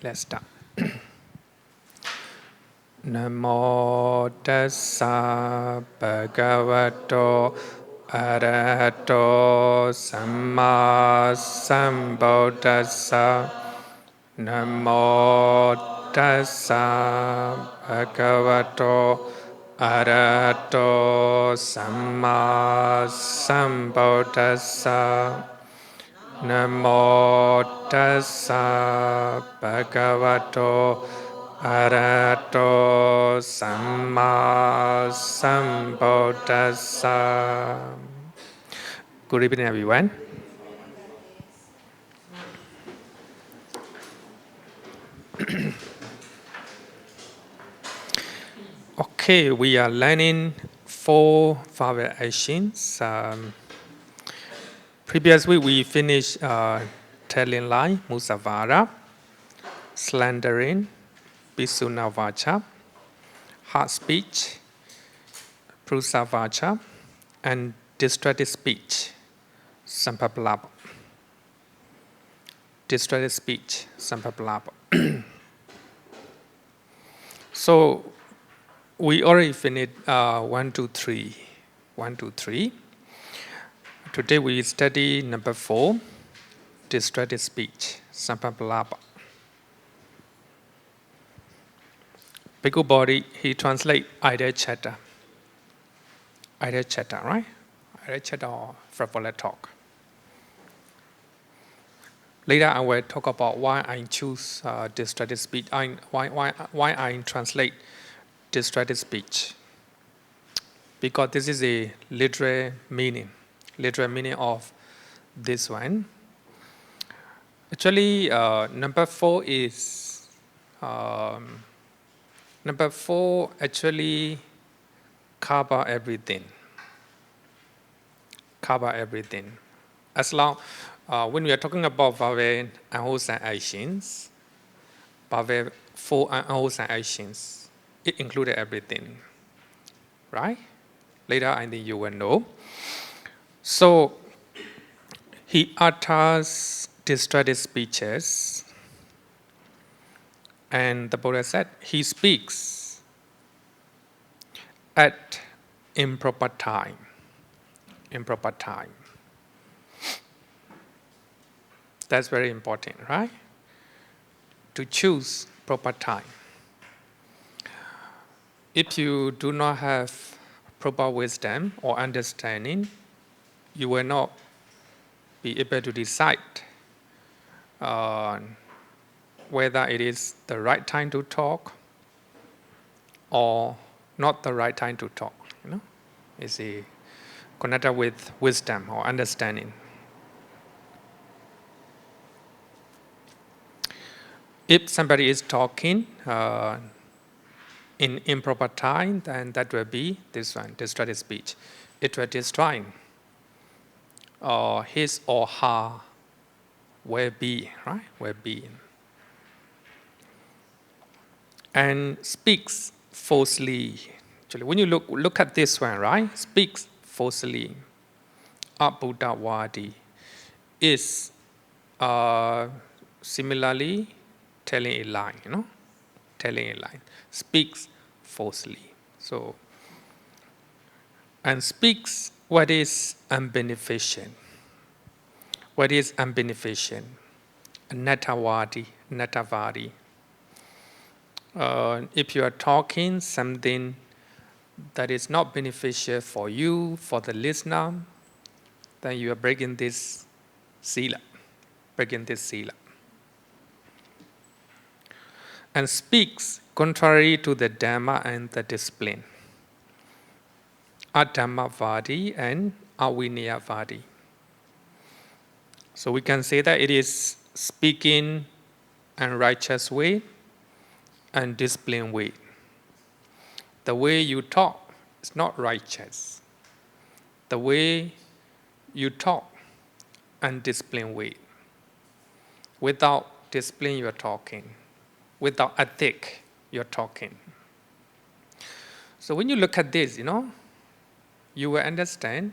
Let's start. Namo tassa bhagavato arahato samma sambuddhassa. Namo tassa bhagavato arahato samma sambuddhassa. Namo tassa bhagavato arahato samma sambuddhassa. Good evening, everyone. Okay, we are learning 4 variations. Previous week we finished telling lie, musavara, slandering, pisunavacha, hard speech, prusavacha, and distracted speech, samphappalāpa. Distracted speech, samphappalāpa. So we already finished 1, 2, 3. 1, 2, 3. Today we study number 4, distracted speech, samphappalāpa. Bhikkhu Bodhi, he translates idle chatter. Idle chatter, right? Idle chatter or frivolous talk. Later I will talk about why I choose distracted speech, why I translate distracted speech. Because this is a literal meaning of this one. Actually, number 4 is number 4 actually cover everything. Cover everything. As long when we are talking about Bhave unwholesome actions, Bhave 4 unwholesome actions, it included everything, right? Later, I think you will know. So, he utters distracted speeches, and the Buddha said he speaks at improper time. Improper time. That's very important, right? To choose proper time. If you do not have proper wisdom or understanding, you will not be able to decide whether it is the right time to talk or not the right time to talk. It's connected with wisdom or understanding. If somebody is talking in improper time, then that will be this one, distracted speech. It will destroy his or her well-being, right? Well-being. And speaks falsely. Actually, when you look at this one, right? Speaks falsely. Abuddhavadi is similarly telling a lie, telling a lie, speaks falsely. So, and speaks what is unbeneficent. What is unbeneficent? Natavadi. If you are talking something that is not beneficial for you, for the listener, then you are breaking this Sīla. Breaking this Sīla. And speaks contrary to the Dhamma and the discipline. Adhammavadi and Avinayavadi. So we can say that it is speaking in righteous way and disciplined way. The way you talk is not righteous. The way you talk and disciplined way. Without discipline, you are talking. Without ethic, you're talking. So when you look at this, you will understand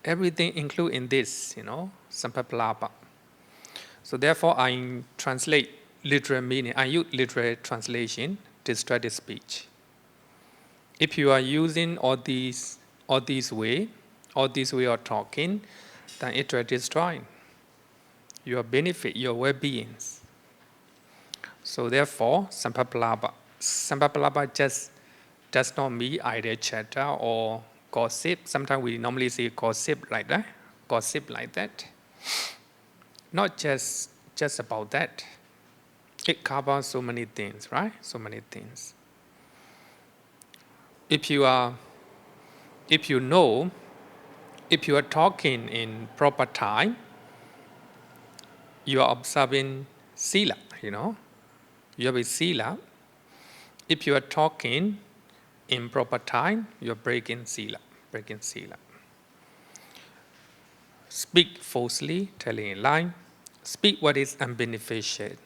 everything included in this, samphappalāpa. So therefore, I translate literal meaning, I use literal translation, distracted speech. If you are using all these way of talking, then it will destroy your benefit, your well-being. So therefore, samphappalāpa just does not mean idle chatter or gossip. Sometimes we normally say gossip like that. Not just about that. It covers so many things, right? So many things. If you are talking in proper time, you are observing Sīla, You have a Sīla. If you are talking in proper time, you are breaking Sīla. Speak falsely, telling a lie. Speak what is unbeneficial,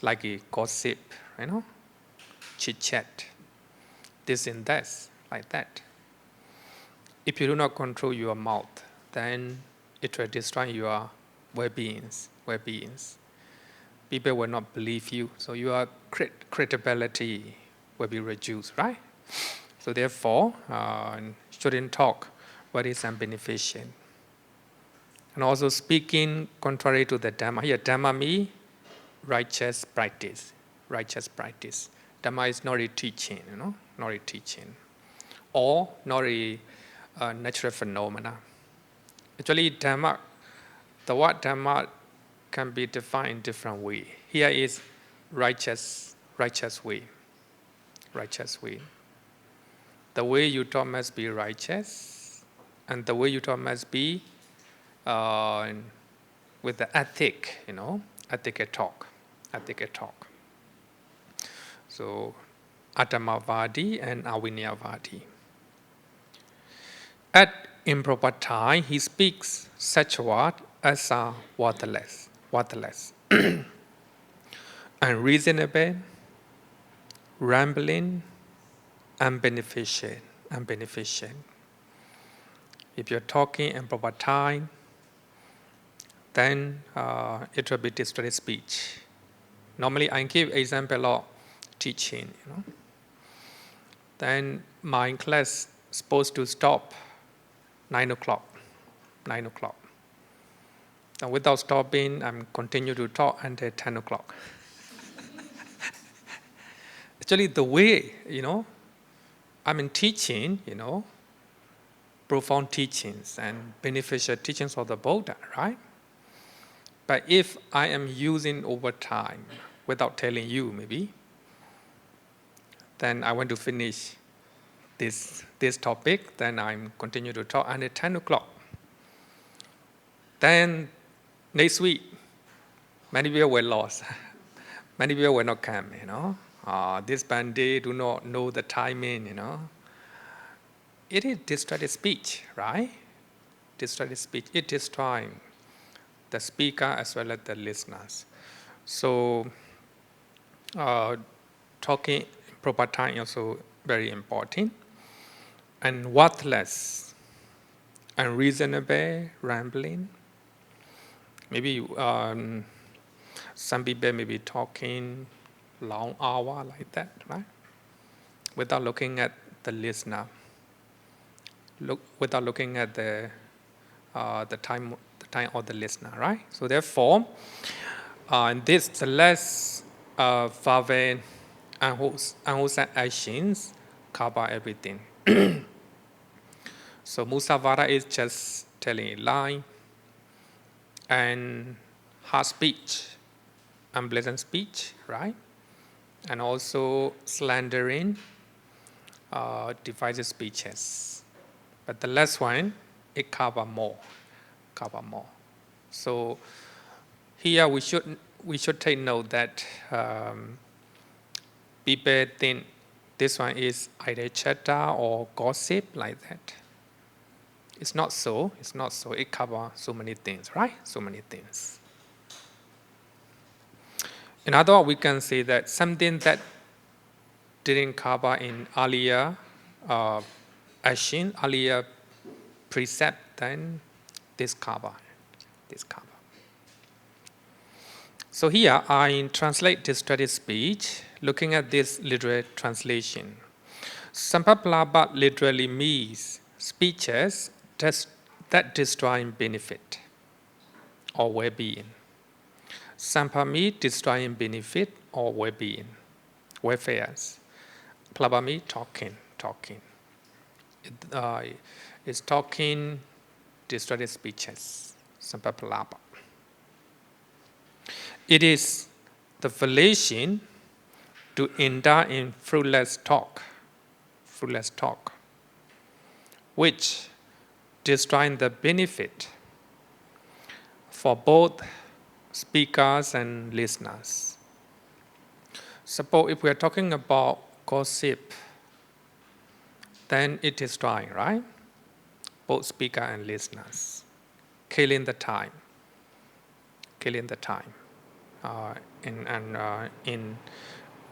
like a gossip, chit-chat, this and that, like that. If you do not control your mouth, then it will destroy your well-beings. People will not believe you, so your credibility will be reduced, right? So therefore, shouldn't talk what is unbeneficial. And also speaking contrary to the Dhamma. Here, Dhamma means righteous practice. Dhamma is not a teaching, not a teaching. Or not a natural phenomena. Actually, Dhamma, the word Dhamma can be defined in different ways. Here is righteous way. The way you talk must be righteous, and the way you talk must be with the ethic, ethical talk. So, Attamavadi and Avinyavadi. At improper time, he speaks such words as are worthless, unreasonable, rambling, unbeneficial. If you're talking in proper time, then it will be distorted speech. Normally, I give example of teaching. Then my class supposed to stop 9 o'clock. And without stopping, I'm continue to talk until 10 o'clock. Actually, the way, I'm in teaching, profound teachings and beneficial teachings of the Buddha, right? But if I am using over time, without telling you maybe, then I want to finish this topic, then I'm continue to talk until 10 o'clock. Then next week, many people were lost. Many people will not come, this Bande do not know the timing, It is distracted speech, right? Distracted speech. It destroys the speaker as well as the listeners. So, talking in proper time is also very important. And worthless, unreasonable, rambling. Maybe some people may be talking long hour like that, right? Without looking at the listener, without looking at the time of the listener, right? So therefore, the less fervent and wholesome actions cover everything. So musavara is just telling a lie, and harsh speech, unpleasant speech, right? And also slandering, divisive speeches. But the last one, it cover more. So here we should take note that people think this one is either chatter or gossip like that. It's not so. It covers so many things, right? So many things. In other words, we can say that something that didn't cover in earlier action, earlier precept, then this cover. So here I translate this study speech looking at this literal translation. Samphappalāpa literally means speeches that destroy benefit or well-being. Sampha means destroying benefit or well-being, welfares. Palāpa means talking. It's talking, destroyed speeches. Samphappalāpa. It is the volition to indulge in fruitless talk, which destroys the benefit for both speakers and listeners. Suppose if we are talking about gossip, then it destroys, right? Both speaker and listeners, killing the time. In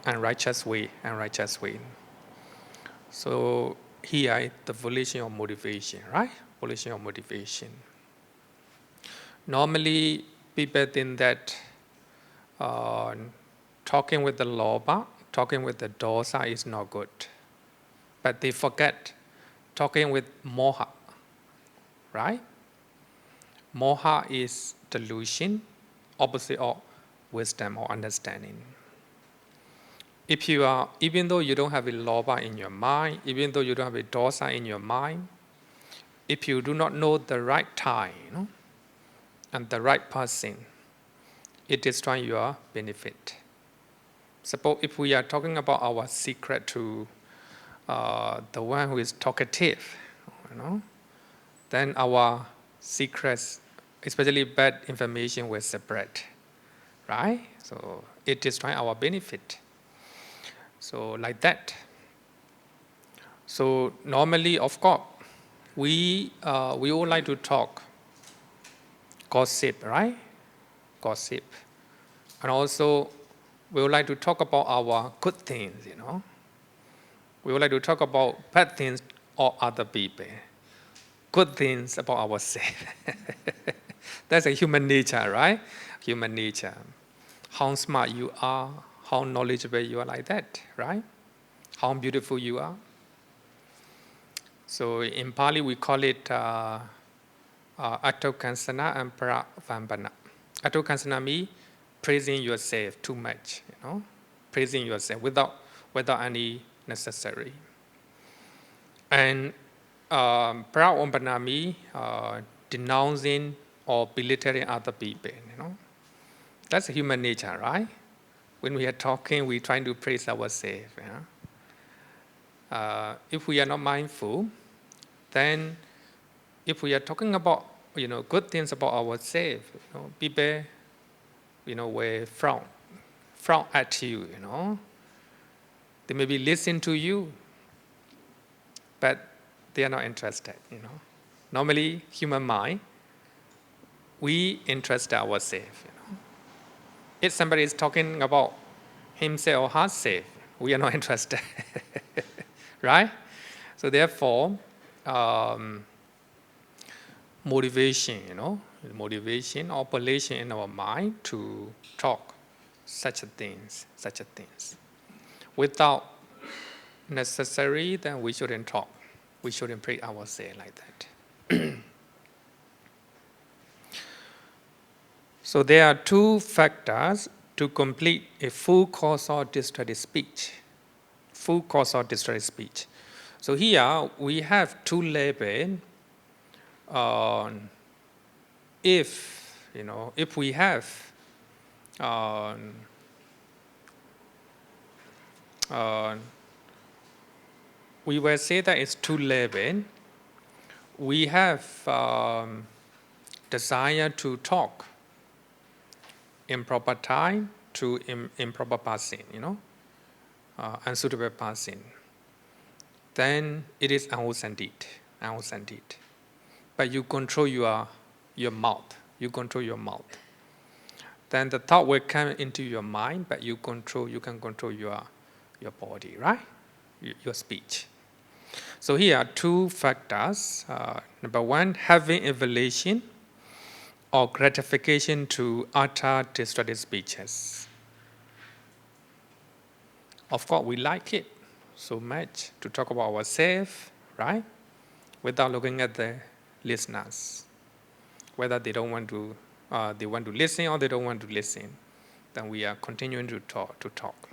unrighteous way. So here the volition of motivation, right? Volition of motivation. Normally people think that talking with the lobha, talking with the dosa is not good. But they forget talking with moha, right? Moha is delusion, opposite of wisdom or understanding. Even though you don't have a lobha in your mind, even though you don't have a dosa in your mind, if you do not know the right time, and the right person, it destroys your benefit. Suppose if we are talking about our secret to the one who is talkative, then our secrets, especially bad information, will spread, right? So it destroys our benefit. So like that. So normally, of course, we all like to talk gossip, right? Gossip. And also, we would like to talk about our good things, We would like to talk about bad things of other people. Good things about ourselves. That's a human nature, right? Human nature. How smart you are, how knowledgeable you are, like that, right? How beautiful you are. So in Pali we call it Attokansana and Paravambana. Attokansana means praising yourself too much, praising yourself without any necessary. And Paravambana means denouncing or belittling other people, That's human nature, right? When we are talking, we trying to praise ourselves. If we are not mindful, then if we are talking about good things about ourselves, people will frown at you. They maybe listen to you, but they are not interested. Normally, human mind, we interest ourselves. If somebody is talking about himself or herself, we are not interested, right? So therefore, motivation, motivation or volition in our mind to talk such things. Without necessary, then we shouldn't talk. We shouldn't praise ourselves like that. So there are two factors to complete a full course of distracted speech. So here we have two labels. If we have we will say that it's two levels. We have desire to talk improper time to improper person, unsuitable person. Then it is unwholesome deed. But you control your mouth. Then the thought will come into your mind, but you can control your body, right? Your speech. So here are two factors. Number one, having a volition or gratification to utter destructive speeches. Of course, we like it so much to talk about ourselves, right? Without looking at the listeners, whether they want to listen or they don't want to listen. Then we are continuing to talk.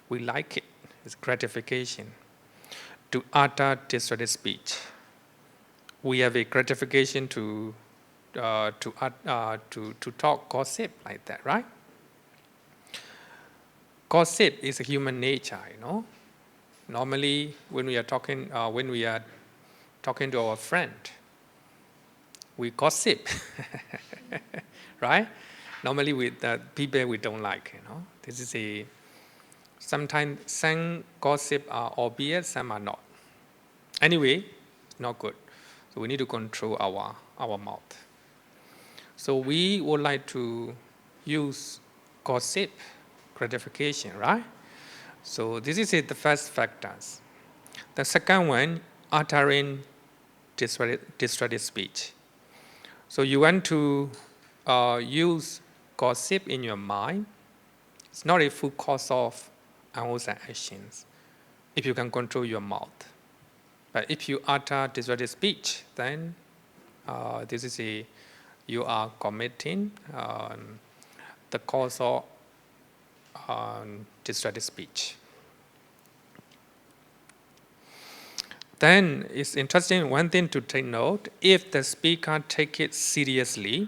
We like it. It's gratification to utter destructive speech. We have a gratification to talk gossip like that, right? Gossip is a human nature, Normally, when we are talking to our friend, we gossip, right? Normally, with the people we don't like, This is sometimes some gossip are obvious, some are not. Anyway, it's not good. So we need to control our mouth. So we would like to use gossip gratification, right? So this is the first factors. The second one, uttering destructive speech. So you want to use gossip in your mind. It's not a full cause of unwholesome actions if you can control your mouth. But if you utter destructive speech, then you are committing the cause of destructive speech. Then it's interesting, one thing to take note, if the speaker take it seriously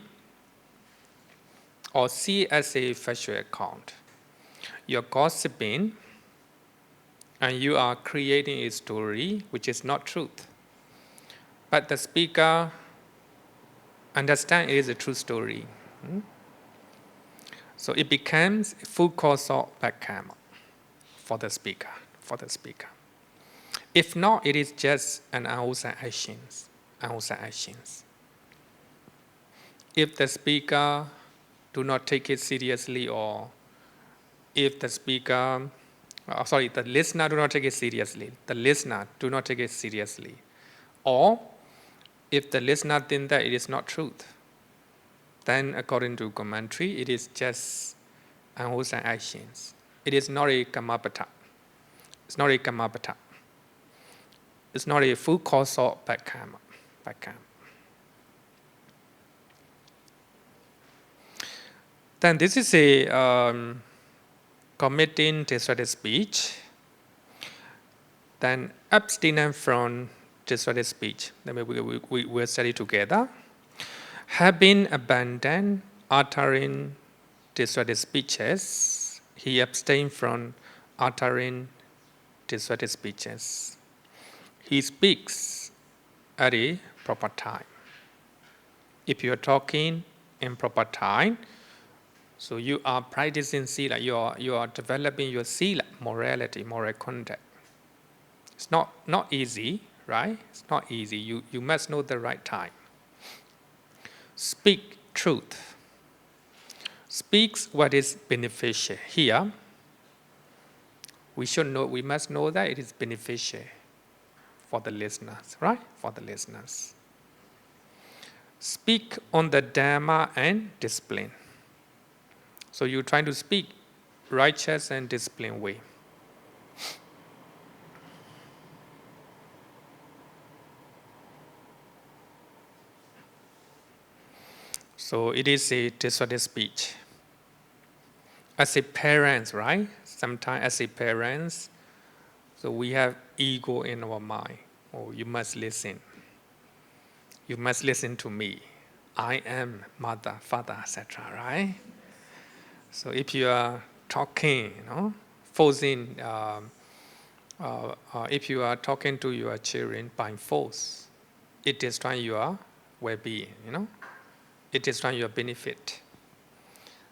or see it as a factual account, you're gossiping and you are creating a story which is not truth. But the speaker understands it is a true story. So it becomes a full cause of bad karma for the speaker. If not, it is just an unwholesome actions. If the speaker do not take it seriously, or if the listener do not take it seriously, or if the listener thinks that it is not truth, then according to commentary, it is just unwholesome actions. It is not a kamapata. It's not a full cause of bad karma. Then this is a committing destructive speech. Then abstinence from destructive speech. Then we will study together. Having abandoned uttering destructive speeches, he abstained from uttering destructive speeches. He speaks at a proper time. If you are talking in proper time, so you are practicing Sīla, you are developing your Sīla, morality, moral conduct. It's not easy, right? It's not easy. You must know the right time. Speak truth. Speaks what is beneficial. Here, we must know that it is beneficial for the listeners, right? For the listeners. Speak on the Dhamma and discipline. So you're trying to speak righteous and disciplined way. So it is a destructive speech. As a parents, right? Sometimes as a parents, so we have ego in our mind. Oh, you must listen. You must listen to me. I am mother, father, etc., right? So if you are talking, forcing, if you are talking to your children by force, it destroys your well-being, It destroys your benefit.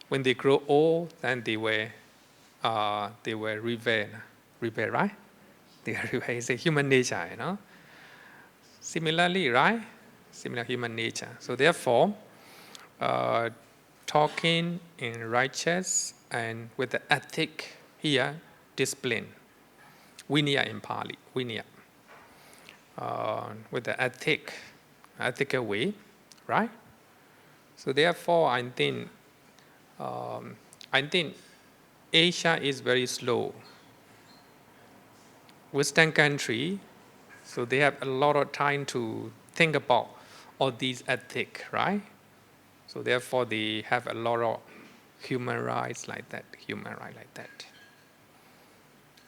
When they grow old, then they will rebel, right? It's a human nature, Similarly, right? Similar human nature. So therefore, talking in righteous and with the ethic here, discipline, vinaya in Pali, vinaya, with the ethical way, right? So therefore, I think Asia is very slow. Western country, so they have a lot of time to think about all these ethics, right? So therefore, they have a lot of human rights like that.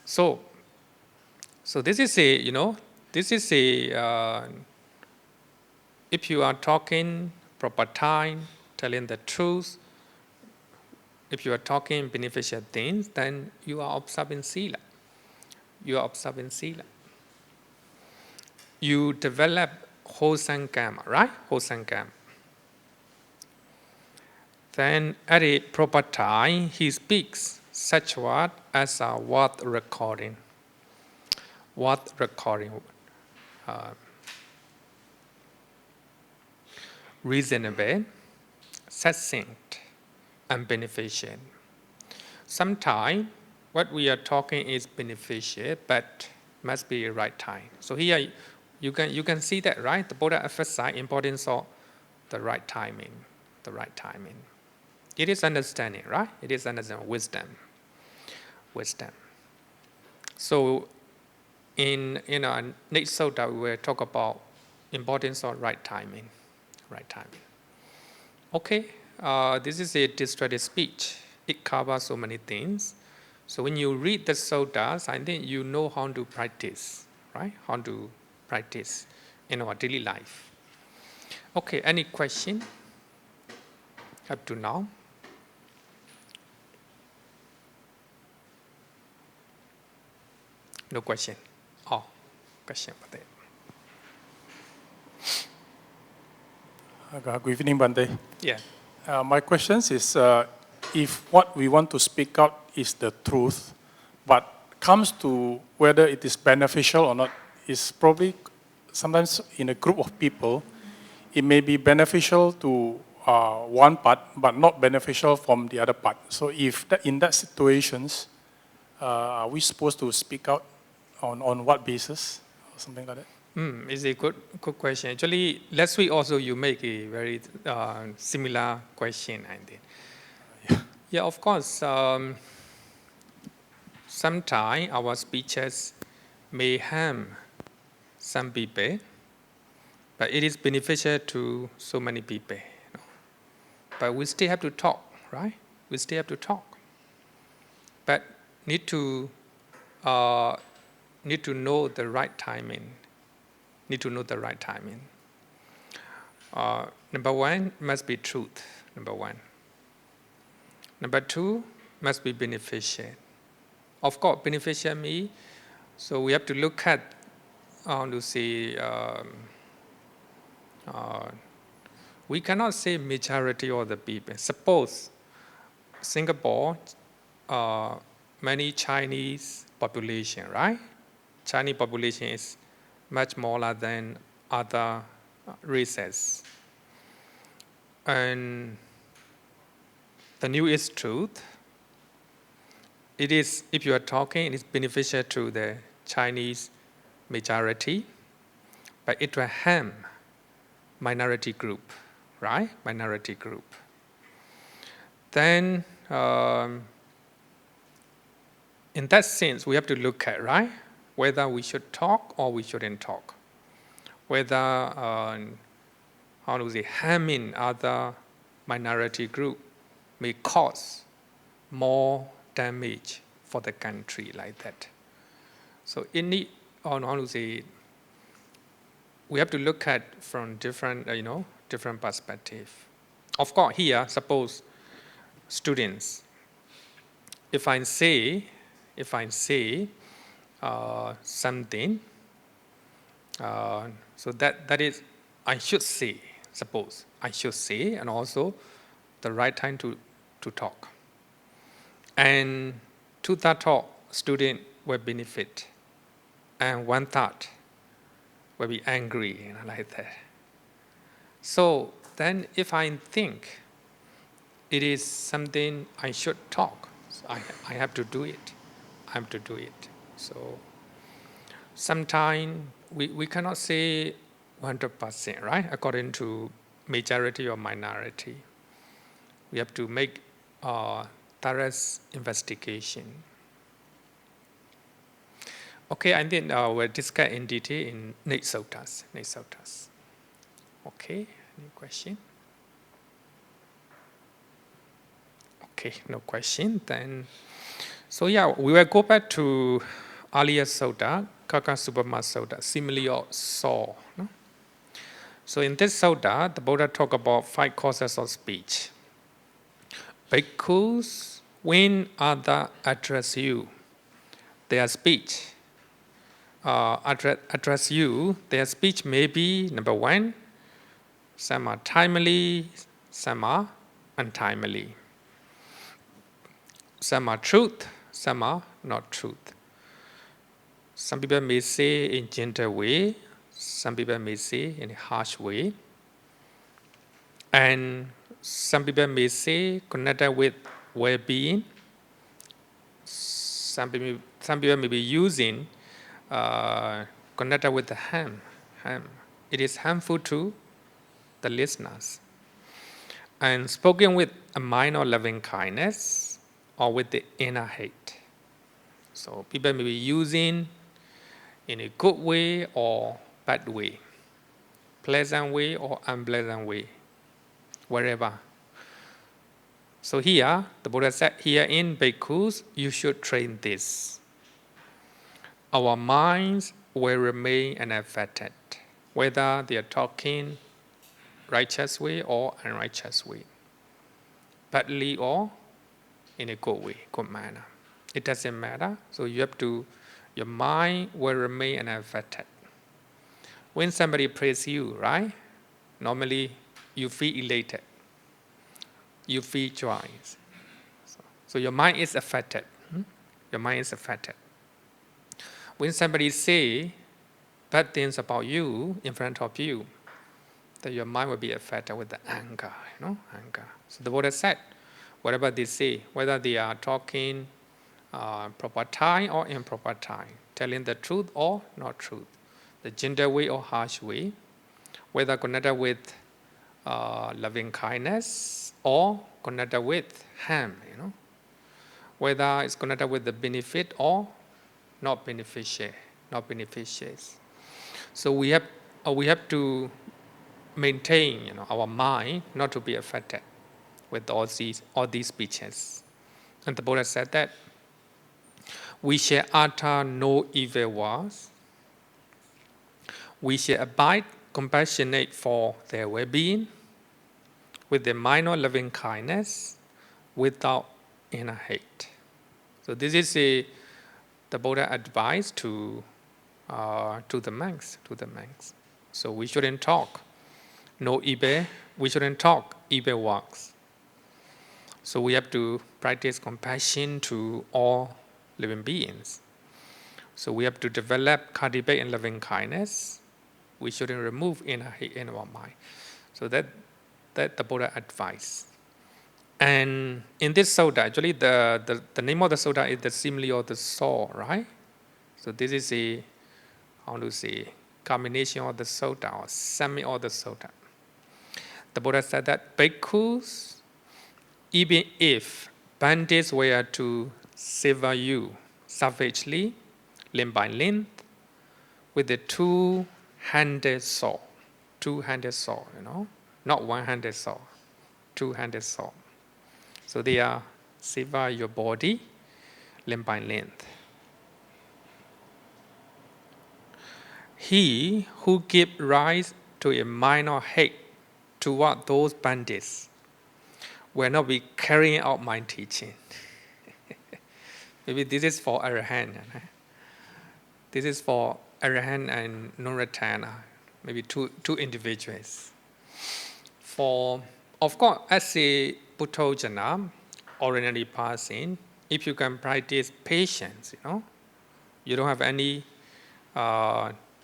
So this is if you are talking proper time, telling the truth, if you are talking beneficial things, then you are observing Sīla. You develop wholesome karma, right? Wholesome karma. Then at a proper time, he speaks such word as are worth recording. Reasonable, succinct, and beneficial. Sometimes what we are talking is beneficial, but must be right time. So here you can see that, right? The Buddha emphasized importance of the right timing. It is understanding, right? It is understanding wisdom. So in our next sutta, we will talk about importance of right timing. Okay, this is a distracted speech. It covers so many things. So when you read the suttas, I think you know how to practice, right? How to practice in our daily life. Okay, any question up to now? No question. Oh, question about that. Good evening, Bante. Yeah. My question is, if what we want to speak out is the truth, but comes to whether it is beneficial or not, is probably sometimes in a group of people, it may be beneficial to one part, but not beneficial from the other part. So if in that situations, are we supposed to speak out on what basis, or something like that? It's a good question. Actually, last week also you make a very similar question, I think. Yeah, of course. Sometimes our speeches may harm some people, but it is beneficial to so many people. But we still have to talk, right? We still have to talk. But need to know the right timing. Number one must be truth. Number two must be beneficial. Of course, beneficial means, so we have to look at we cannot say majority of the people. Suppose Singapore, many Chinese population, right? Chinese population is much smaller than other races. And the new is truth. It is, if you are talking, it is beneficial to the Chinese majority, but it will harm minority group, right? Then, in that sense, we have to look at, right? Whether we should talk or we shouldn't talk. Whether, harming other minority group may cause more damage for the country like that. So we have to look at from different perspective. Of course, here, suppose students, if I say something, so that is, I should say, and also the right time to talk. And to that talk, student will benefit, and one thought will be angry, like that. So then if I think it is something I should talk, so I have to do it. So sometimes we cannot say 100%, right? According to majority or minority. We have to make thorough investigation. Okay, and then we'll discuss in detail in next suttas. Okay, any question? Okay, no question then. So yeah, we will go back to earlier sutta, Kakacūpama sutta, Simile or saw. No? So in this sutta, the Buddha talk about 5 causes of speech. Bhikkhus, when others address you, their speech address you, their speech may be, number 1, some are timely, some are untimely. Some are truth, some are not truth. Some people may say in gentle way, some people may say in a harsh way. And some people may say connected with well-being. Some people may be using connected with the harm. It is harmful to the listeners. And spoken with a mind of loving kindness or with the inner hate. So people may be using in a good way or bad way, pleasant way or unpleasant way, wherever. So here, the Buddha said, here in Bhikkhus, you should train this. Our minds will remain unaffected, whether they are talking righteous way or unrighteous way, badly or in a good way, good manner. It doesn't matter. So you have to, your mind will remain unaffected. When somebody praises you, right? Normally you feel elated. You feel joy. So your mind is affected. Your mind is affected. When somebody say bad things about you in front of you, then your mind will be affected with the anger, anger. So the Buddha said, whatever they say, whether they are talking proper time or improper time, telling the truth or not truth, the gentle way or harsh way, whether connected with loving kindness or connected with harm, whether it's connected with the benefit or not beneficial, So we have to maintain, our mind not to be affected with all these speeches. And the Buddha said that we shall utter no evil words. We shall abide compassionate for their well-being, with the mind of loving kindness, without inner hate. So this is the Buddha advice to the monks. So we shouldn't talk no evil. We shouldn't talk evil words. So we have to practice compassion to all living beings. So we have to develop, cultivate, and loving kindness. We shouldn't remove inner hate in our mind. So that the Buddha advice. And in this sutta, actually the name of the sutta is the Simile or the saw, right? So this is a, combination of the sutta or summary of the sutta. The Buddha said that bhikkhus, even if bandits were to sever you savagely, limb by limb, with a two-handed saw, not one-handed saw, two-handed saw. So they are sever your body, limb by limb. He who gives rise to a minor hate toward those bandits will not be carrying out my teaching. Maybe this is for Arahant. This is for Arahant and Nuratana, maybe two individuals. Of course, as a Buddhojana, ordinary person, if you can practice patience, you don't have any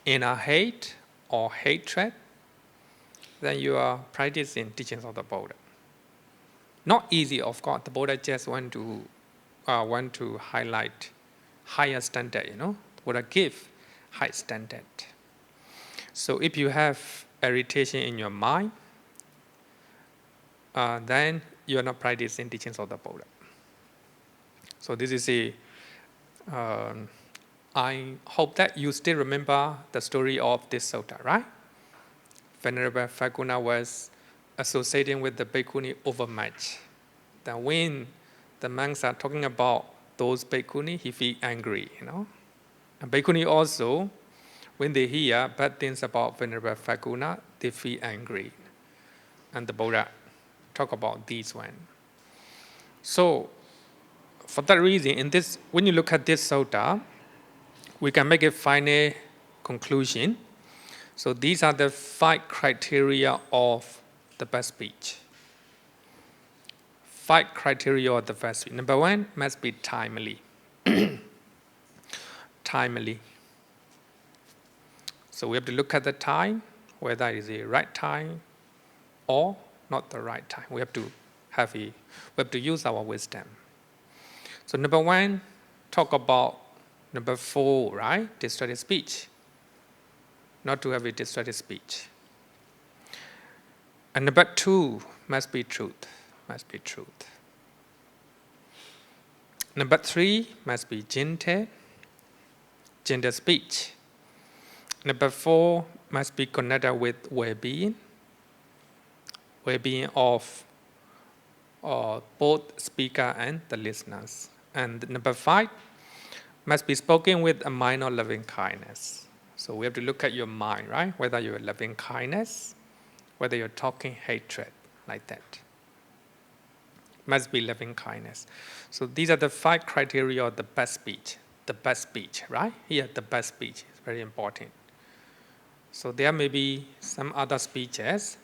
inner hate or hatred, then you are practicing teachings of the Buddha. Not easy, of course. The Buddha just want to highlight higher standard. The Buddha give high standard. So if you have irritation in your mind, then you are not practicing teachings of the Buddha. So this is I hope that you still remember the story of this sutta, right? Venerable Phaguna was associating with the bhikkhuni overmuch. Then when the monks are talking about those bhikkhuni, he feels angry, And bhikkhuni also, when they hear bad things about Venerable Phaguna, they feel angry. And the Buddha talk about this one. So, for that reason, when you look at this sutta, we can make a final conclusion. So these are the 5 criteria of the best speech. 5 criteria of the best speech. Number 1 must be timely. Timely. So we have to look at the time, whether it is the right time or not the right time. We have to use our wisdom. So number 1, talk about number 4, right? Distracted speech. Not to have a distracted speech. And number 2 must be truth. Must be truth. Number 3 must be gentle speech. Number 4 must be connected with well-being of both speaker and the listeners. And number 5 must be spoken with a mind of loving kindness. So we have to look at your mind, right? Whether you're loving kindness, whether you're talking hatred, like that. Must be loving kindness. So these are the 5 criteria of the best speech. The best speech, right? Here, the best speech is very important. So there may be some other speeches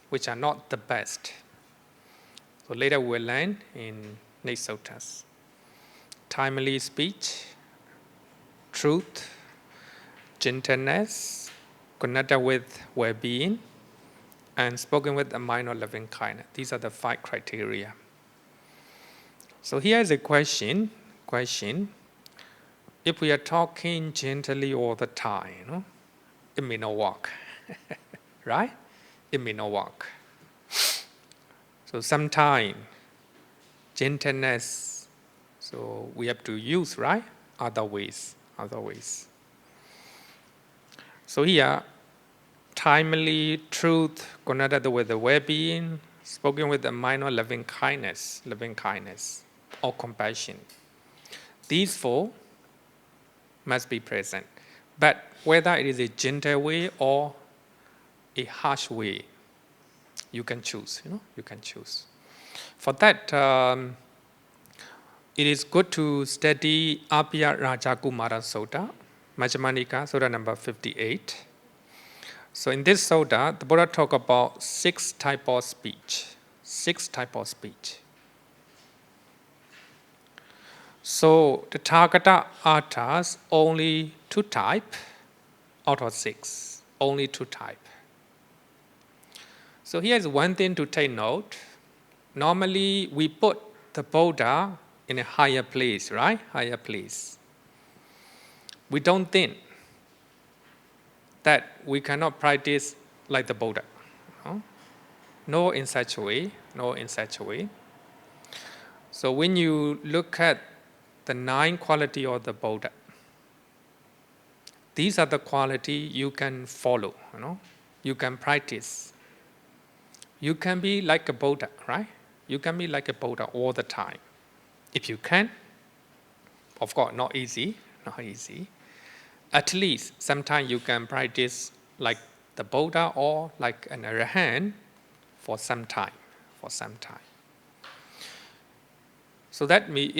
which are not the best. So later we'll learn in next suttas. Timely speech, truth, gentleness, connected with well-being, and spoken with a mind of loving kindness. These are the 5 criteria. So here is a question. If we are talking gently all the time, it may not work. Right? It may not work. So sometimes gentleness, so we have to use, right? Other ways. So here, timely, truth, connected with the well-being, spoken with a mind of loving kindness, or compassion. These 4 must be present. But whether it is a gentle way or a harsh way, you can choose, you can choose. For that, it is good to study Abhayarājakumāra Sutta, Majjhima Nikāya, Sutta number 58. So in this Sutta, the Buddha talk about 6 types of speech. 6 types of speech. So the Tathagata utters only 2 types out of 6. Only 2 types. So here's one thing to take note. Normally, we put the Buddha in a higher place, right? Higher place. We don't think that we cannot practice like the Buddha. No in such a way. So when you look at the 9 qualities of the Buddha, these are the qualities you can follow, you can practice. You can be like a Buddha, right? You can be like a Buddha all the time. If you can, of course, not easy. At least sometimes you can practice like the Buddha or like an Arahant for some time. So that means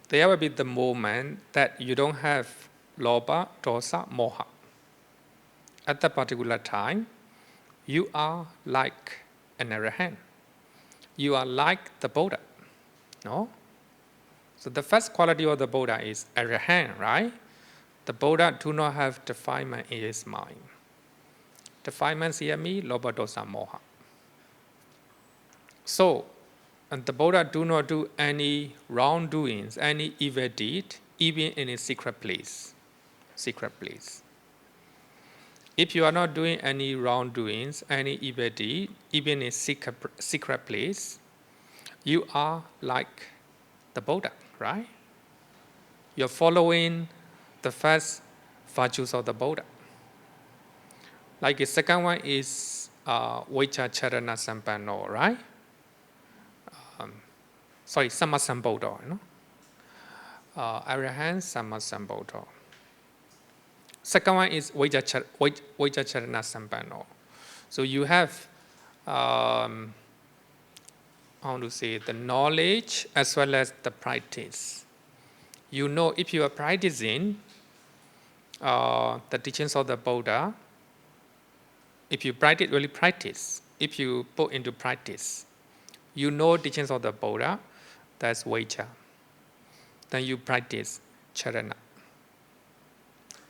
there will be the moment that you don't have lobha, dosa, moha. At that particular time, you are like an Arahant. You are like the Buddha. No? So the first quality of the Buddha is Arahant, right? The Buddha do not have defilement in his mind. Defilements here means lobha, dosa, moha. So, and the Buddha do not do any wrongdoings, any evil deed, even in a secret place. If you are not doing any wrongdoings, any evil deed, even in secret place, you are like the Buddha, right? You're following the first virtues of the Buddha. Like the second one is Vajracharana Sampanno, right? Sammasambuddha, Arahant Sammasambuddha. Second one is Vajracharana Sampanno. So you have, how to say, the knowledge as well as the practice. You know, if you are practicing the teachings of the Buddha, if you really practice, if you put into practice, you know teachings of the Buddha, that's Vajra. Then you practice Charana.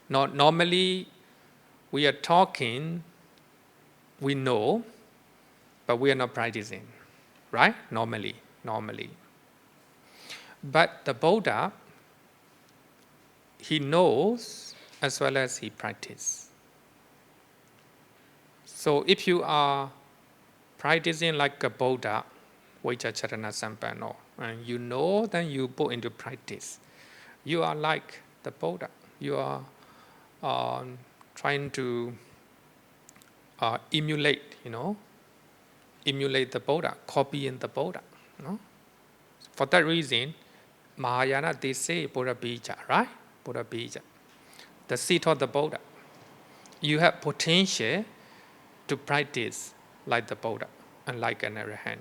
Normally, we are talking, we know, but we are not practicing, right? Normally. But the Buddha, he knows as well as he practices. So if you are practicing like a Buddha, Vajracharana Sampanno, and you know, then you put into practice. You are like the Buddha. You are trying to emulate the Buddha, copying the Buddha. For that reason, Mahayana, they say Buddha Bija, right? Buddha Bija, the seat of the Buddha. You have potential to practice like the Buddha and like an Arahant.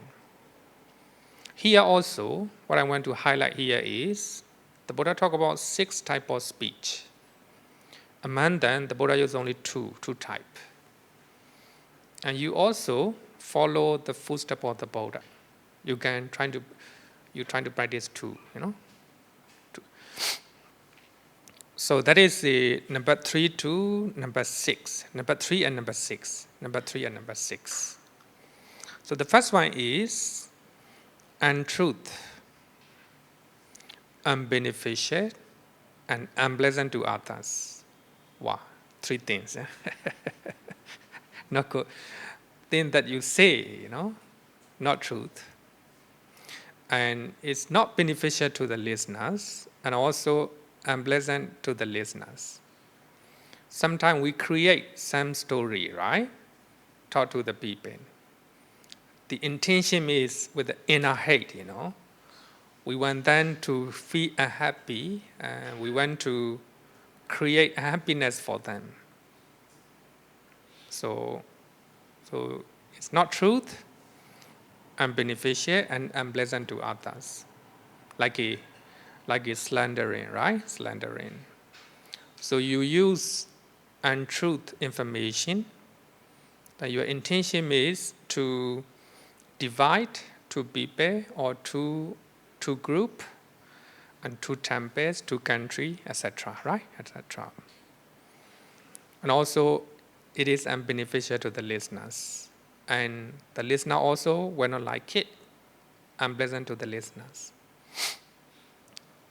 Here also, what I want to highlight here is, the Buddha talk about 6 types of speech. Among them, the Buddha used only two types. And you also follow the footsteps of the Buddha. You can trying to practice two. Two. So that is the number 3 to number 6. Number 3 and number 6. Number 3 and number 6. So the first one is untruth, unbeneficial, and unpleasant to others. Wow, 3 things. Not good. Things that you say, not truth. And it's not beneficial to the listeners, and also unpleasant to the listeners. Sometimes we create some story, right? Talk to the people. The intention is with the inner hate, We want them to feel unhappy, and we want to create happiness for them. So it's not truth, unbeneficial, and unpleasant to others. Like a slandering, right? Slandering. So you use untruth information, that your intention is to divide two people or two group, and 2 temples, 2 country, etc., right? Etc. And also, it is unbeneficial to the listeners. And the listener also will not like it, unpleasant to the listeners.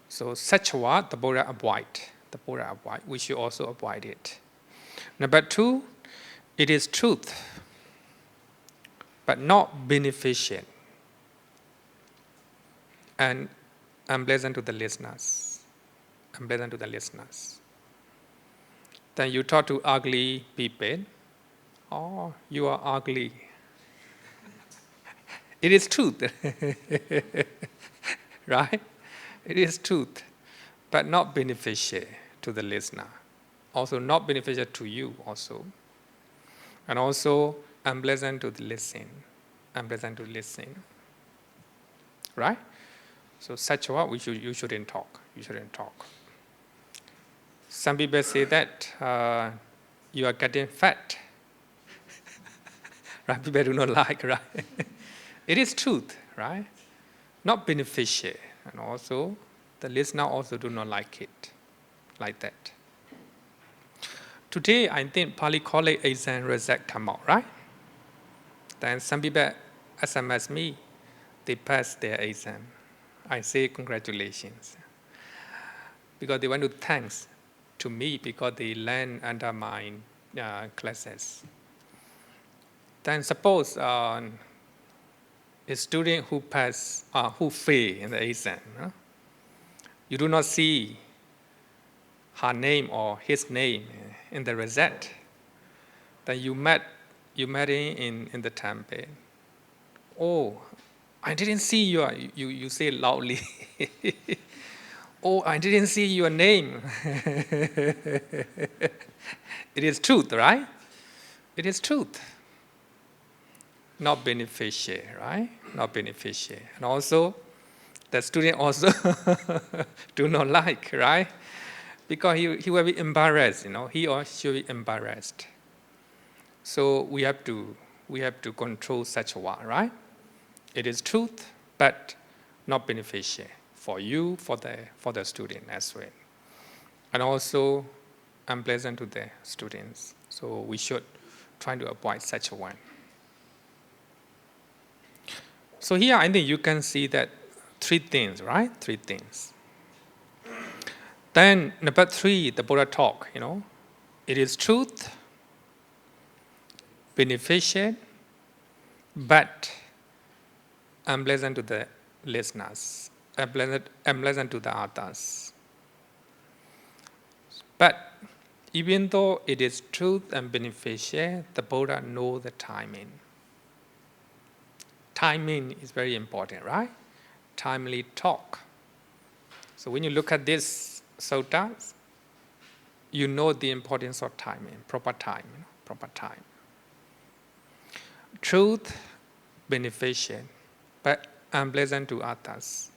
So such what the Buddha avoid. We should also avoid it. Number 2, it is truth, but not beneficial and unpleasant to the listeners. Then you talk to ugly people. Oh, you are ugly. It is truth. Right? It is truth, but not beneficial to the listener. Also not beneficial to you also. And also unpleasant to listen. Right? So such what you shouldn't talk. Some people say that you are getting fat. Right? People do not like, right? It is truth, right? Not beneficial. And also, the listener also do not like it, like that. Today, I think Pali College exam result come out, right? Then some people SMS me, they passed their exam. I say congratulations. Because they want to thanks to me because they learn under my classes. Then suppose a student who fail in the exam, you do not see her name or his name in the result. Then you met him in the temple. Oh, I didn't see you say loudly. Oh, I didn't see your name. It is truth, right? It is truth. Not beneficial, right? Not beneficial. And also, the student also do not like, right? Because he will be embarrassed, he or she will be embarrassed. So we have to control such one, right? It is truth, but not beneficial for you, for the student as well. And also unpleasant to the students. So we should try to avoid such a one. So here I think you can see that three things, right? Three things. Then number 3, the Buddha talk, it is truth, beneficial, but unpleasant to the listeners, unpleasant to the others. But even though it is truth and beneficial, the Buddha knows the timing. Timing is very important, right? Timely talk. So when you look at this suttas, you know the importance of timing, proper time, proper time. Truth, beneficial, but unpleasant to others.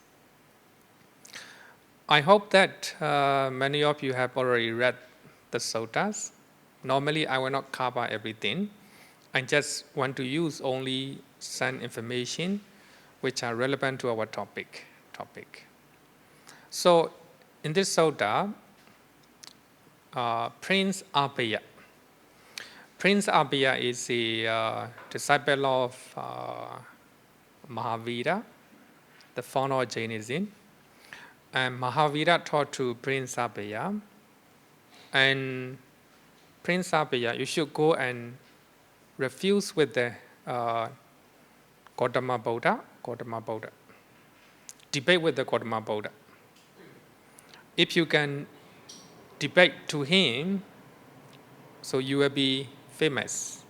I hope that many of you have already read the suttas. Normally, I will not cover everything. I just want to use only some information which are relevant to our topic. So, in this sutta, Prince Abhaya. Prince Abhaya is a disciple of Mahavira, the founder of Jainism. And Mahavira taught to Prince Abhaya. And Prince Abhaya, you should go and refuse with the Gautama Buddha. Debate with the Gautama Buddha. If you can debate to him, so you will be famous.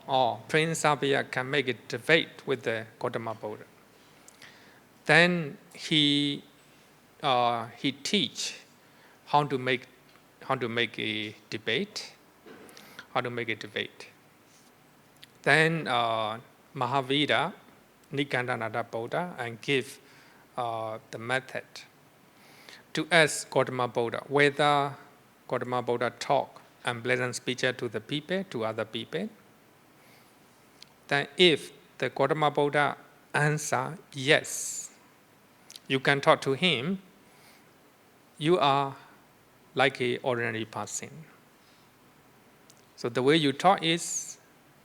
Or Prince Abhaya can make a debate with the Gautama Buddha. Then he teach how to make a debate. Then Mahavira, Nikandanada Buddha, and give the method to ask Gautama Buddha whether Gautama Buddha talk unpleasant speech to the people, to other people. Then if the Gautama Buddha answer yes, you can talk to him, you are like an ordinary person. So the way you talk is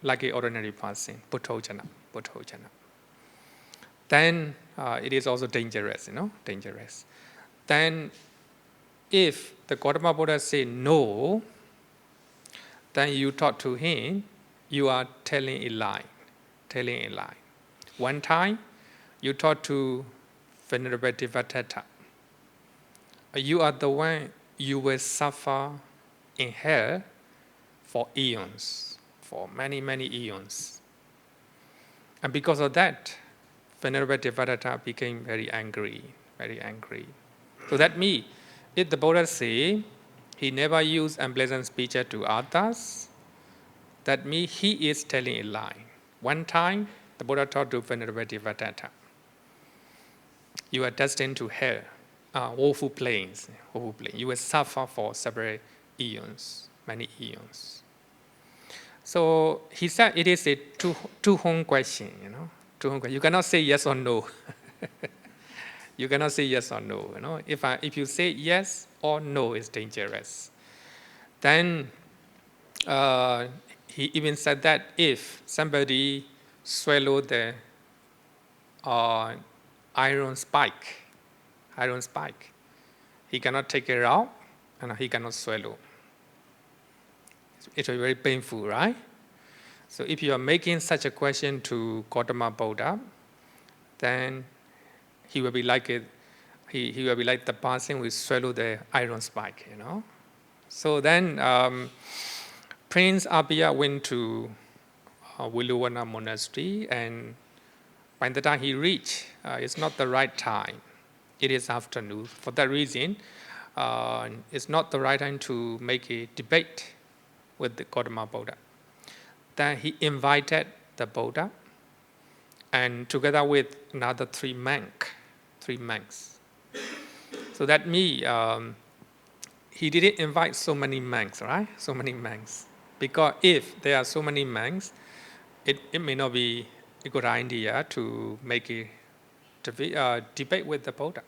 like an ordinary person, Buddhojana. Then it is also dangerous, dangerous. Then if the Gautama Buddha say no, then you talk to him, you are telling a lie. One time, you talk to Venerable Devadatta. You are the one you will suffer in hell for eons, for many, many eons. And because of that, Venerable Devadatta became very angry. So that means, if the Buddha say he never used unpleasant speech to others, that means he is telling a lie. One time, the Buddha taught to Venerable Devadatta, you are destined to hell, woeful plains. You will suffer for several eons, many eons. So he said it is a two-home question, You cannot say yes or no. You cannot say yes or no. If you say yes or no, it's dangerous. Then he even said that if somebody swallow the iron spike, he cannot take it out and he cannot swallow. It will be very painful, right? So if you are making such a question to Gautama Buddha, then he will be like it. He will be like the person who swallow the iron spike, you know. So then Prince Abhaya went to Viluwana monastery, and by the time he reached, it's not the right time. It is afternoon. For that reason, it's not the right time to make a debate with the Gautama Buddha. Then he invited the Buddha, and together with another three monks. So that means he didn't invite so many monks, right? So many monks. Because if there are so many monks, it may not be a good idea to make a debate with the Buddha.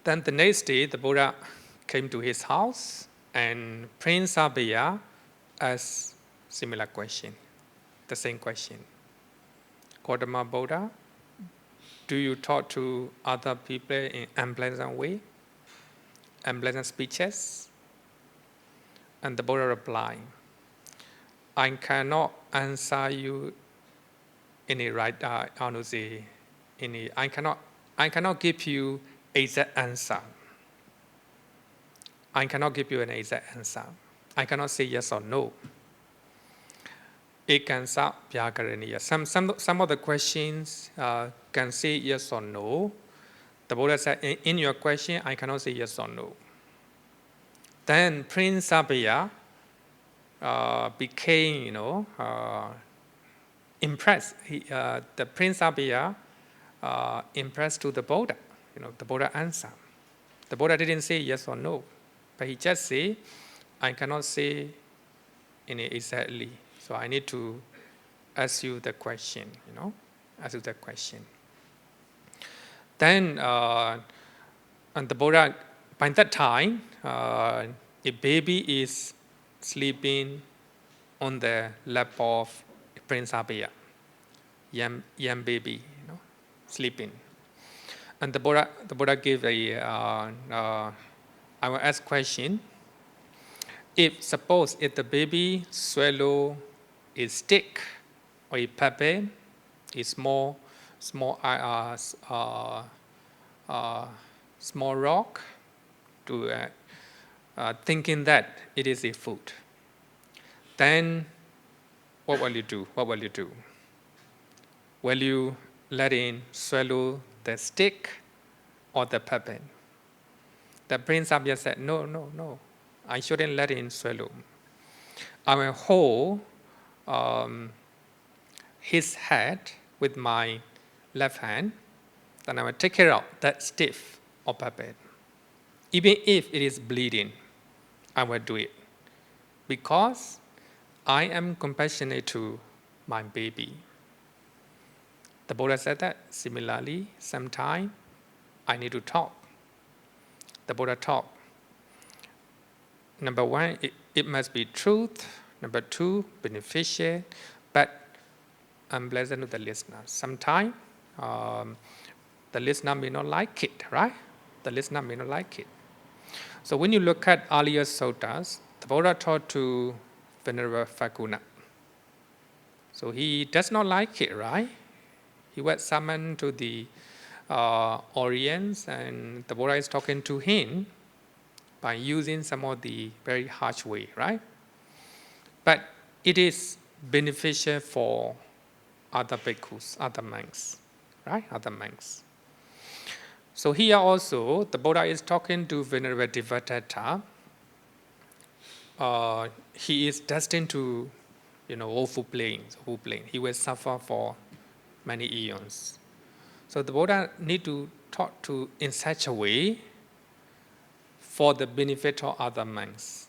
Then the next day, the Buddha came to his house, and Prince Abhaya asked similar question, the same question. Gautama Buddha, do you talk to other people in unpleasant way, unpleasant speeches? And the Buddha replied, I cannot answer you in a right, I cannot give you exact answer. I cannot give you an exact answer. I cannot say yes or no. Ekansa Bhyakaraniya. Some of the questions can say yes or no. The Buddha said, in your question, I cannot say yes or no. Then Prince Abhaya became, impressed. The Prince Abhaya impressed to the Buddha. The Buddha answered. The Buddha didn't say yes or no, but he just said, I cannot say exactly. So I need to ask you the question, ask you the question. Then, and the Buddha, by that time, a baby is sleeping on the lap of Prince Abhaya, young baby, sleeping. And the Buddha gave I will ask question. Suppose the baby swallow a stick or a pebble, a small rock, to thinking that it is a food, then what will you do? Will you let him swallow the stick or the pebble? The Prince Abhaya said, no. I shouldn't let him swallow. I will hold his head with my left hand, then I will take care of that stick or pebble. Even if it is bleeding, I will do it. Because I am compassionate to my baby. The Buddha said that. Similarly, sometime I need to talk. The Buddha talked. Number one, it must be truth. Number two, beneficial, but unpleasant to the listener. Sometimes the listener may not like it, right? The listener may not like it. So when you look at earlier suttas, the Buddha taught to Venerable Fakuna. So he does not like it, right? He was summoned to the audience, and the Buddha is talking to him by using some of the very harsh way, right? But it is beneficial for other bhikkhus, other monks, right? Other monks. So here also, the Buddha is talking to Venerable Devadatta. He is destined to, awful pain. He will suffer for many eons. So the Buddha need to talk to in such a way for the benefit of other monks.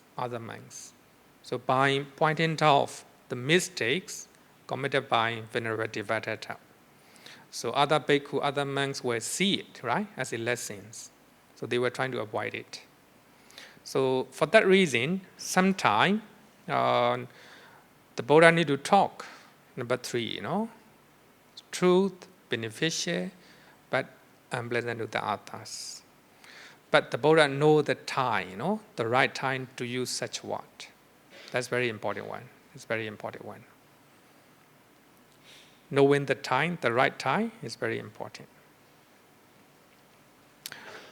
So by pointing out the mistakes committed by Venerable Devadatta, so other bhikkhu, other monks will see it, right, as a lesson. So they were trying to avoid it. So for that reason, sometimes the Buddha need to talk. Number three, truth, beneficial, but unpleasant to the others. But the Buddha know the time, the right time to use such word. That's very important one. It's very important one. Knowing the time, the right time, is very important.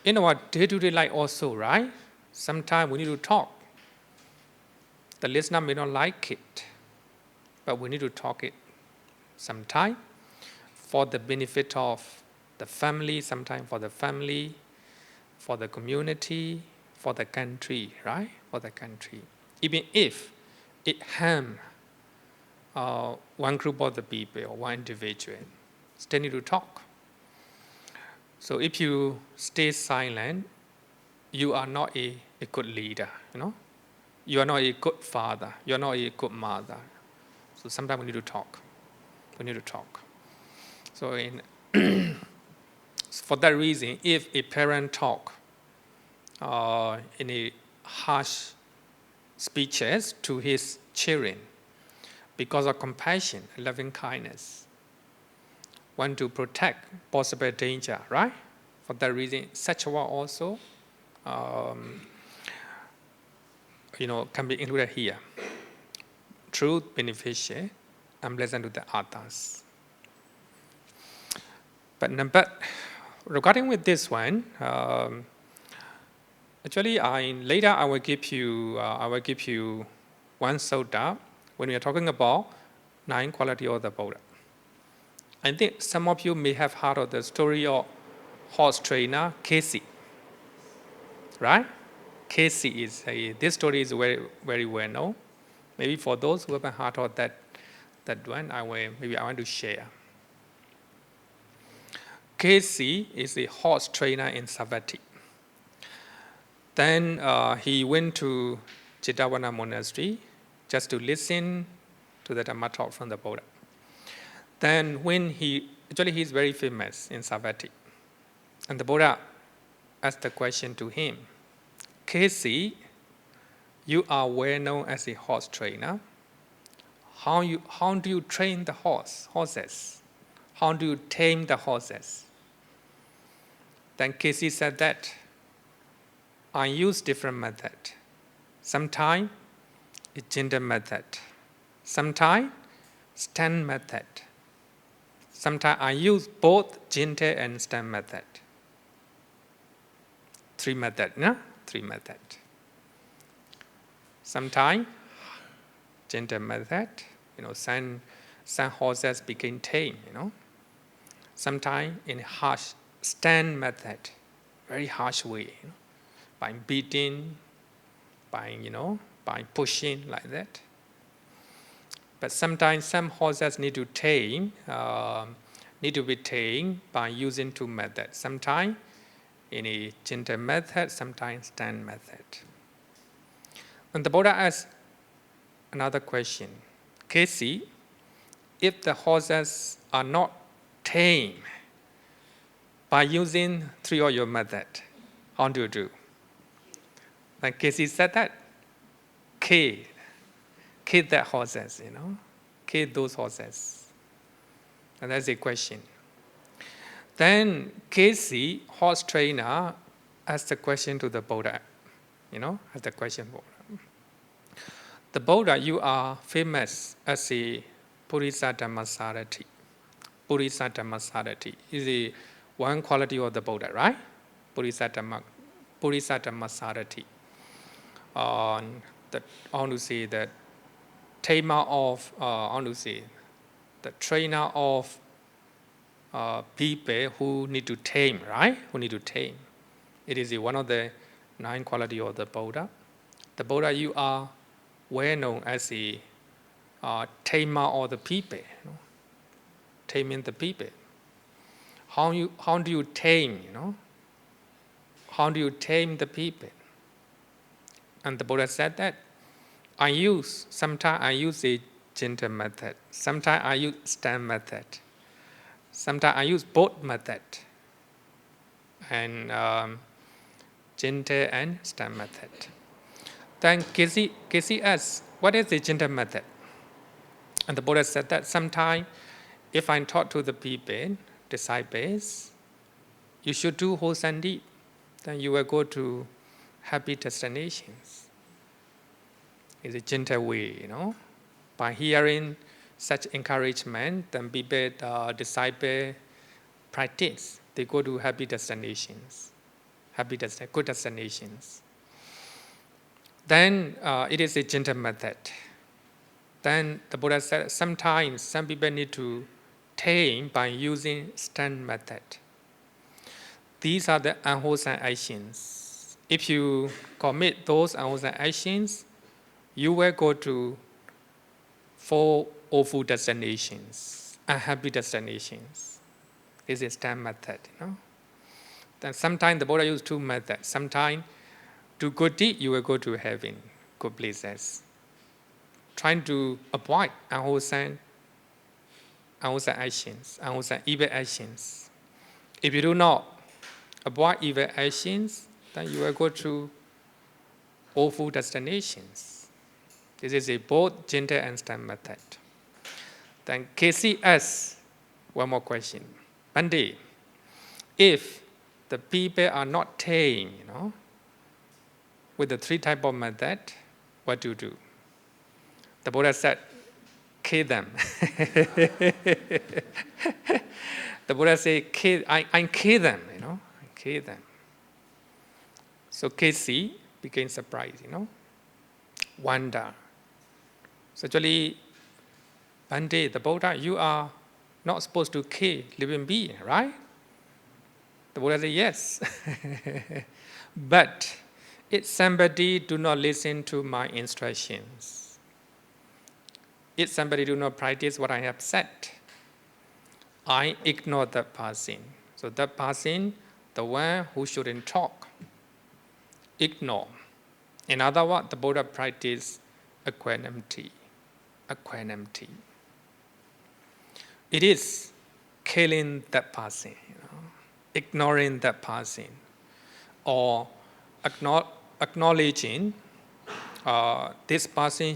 In our day-to-day life also, right? Sometimes we need to talk. The listener may not like it, but we need to talk it sometime for the benefit of the family, sometimes for the family, for the community, for the country, right? For the country. Even if it harms one group of the people or one individual, still need to talk. So if you stay silent, you are not a good leader, you know. You are not a good father. You are not a good mother. So sometimes we need to talk. We need to talk. So for that reason, if a parent talk in a harsh speeches to his children because of compassion, loving kindness, want to protect possible danger, right? For that reason, such a word also, can be included here. Truth, beneficial, and pleasant to the others. But regarding with this one, actually, later I will give you one sutta when we are talking about 9 qualities of the Buddha. I think some of you may have heard of the story of horse trainer Casey, right? Casey this story is very, very well known. Maybe for those who haven't heard of that one, I want to share. Casey is a horse trainer in Savatthi. Then he went to Jetavana Monastery just to listen to the Dhamma talk from the Buddha. Then when he's very famous in Savatthi. And the Buddha asked the question to him, Casey, you are well known as a horse trainer. How do you train the horses? How do you tame the horses? Then Casey said that I use different method. Sometimes a gentle method. Sometimes stand method. Sometimes I use both gentle and stand method. 3 methods, no? 3 methods. Sometimes gentle method, some horses became tame, Sometimes in harsh stand method, very harsh way, by beating, by pushing like that. But sometimes some horses need to be tamed by using 2 methods. Sometimes in a gentle method, sometimes stand method. And the Buddha asked another question. Casey, if the horses are not tamed by using 3 of your methods, how do you do? And Casey said that, kill that horses, kill those horses. And that's a question. Then Casey, horse trainer, asked the question to the Buddha, asked the question Buddha. The Buddha, you are famous as a Purisa Dhammasarati. Purisa Dhammasarati is one quality of the Buddha, right? Purisa Dhammasarati. I want to say that tamer of, the trainer of people who need to tame, right? Who need to tame. It is one of the 9 qualities of the Buddha. The Buddha, you are well known as a tamer of the people, taming the people. How do you tame, How do you tame the people? And the Buddha said that sometimes I use a gentle method. Sometimes I use stand method. Sometimes I use both method. And gentle and stand method. Then Casey asked, what is the gentle method? And the Buddha said that sometimes if I talk to the people, disciples, you should do wholesome deed. Then you will go to happy destinations. It's a gentle way, By hearing such encouragement, then people, disciple, practice. They go to happy destinations, good destinations. Then it is a gentle method. Then the Buddha said sometimes some people need to tame by using stern method. These are the unwholesome actions. If you commit those unwholesome actions, you will go to 4 awful destinations, unhappy destinations. This is stern method, Then sometimes the Buddha used 2 methods. Sometimes do good deed, you will go to heaven, good places. Trying to avoid unwholesome actions, unwholesome evil actions. If you do not avoid evil actions, then you will go to awful destinations. This is a both gentle and stern method. Then KCS, one more question. Bande, if the people are not tame, with the 3 type of method, what do you do? The Buddha said, kill them. The Buddha said, I kill them, I kill them. So KC became surprised, wonder. So actually, Bande, the Buddha, you are not supposed to kill living being, right? The Buddha said, yes. But if somebody do not listen to my instructions, if somebody do not practice what I have said, I ignore that person. So that person, the one who shouldn't talk, ignore. In other words, the Buddha practiced equanimity. Equanimity. It is killing that person, ignoring that person, or acknowledging this person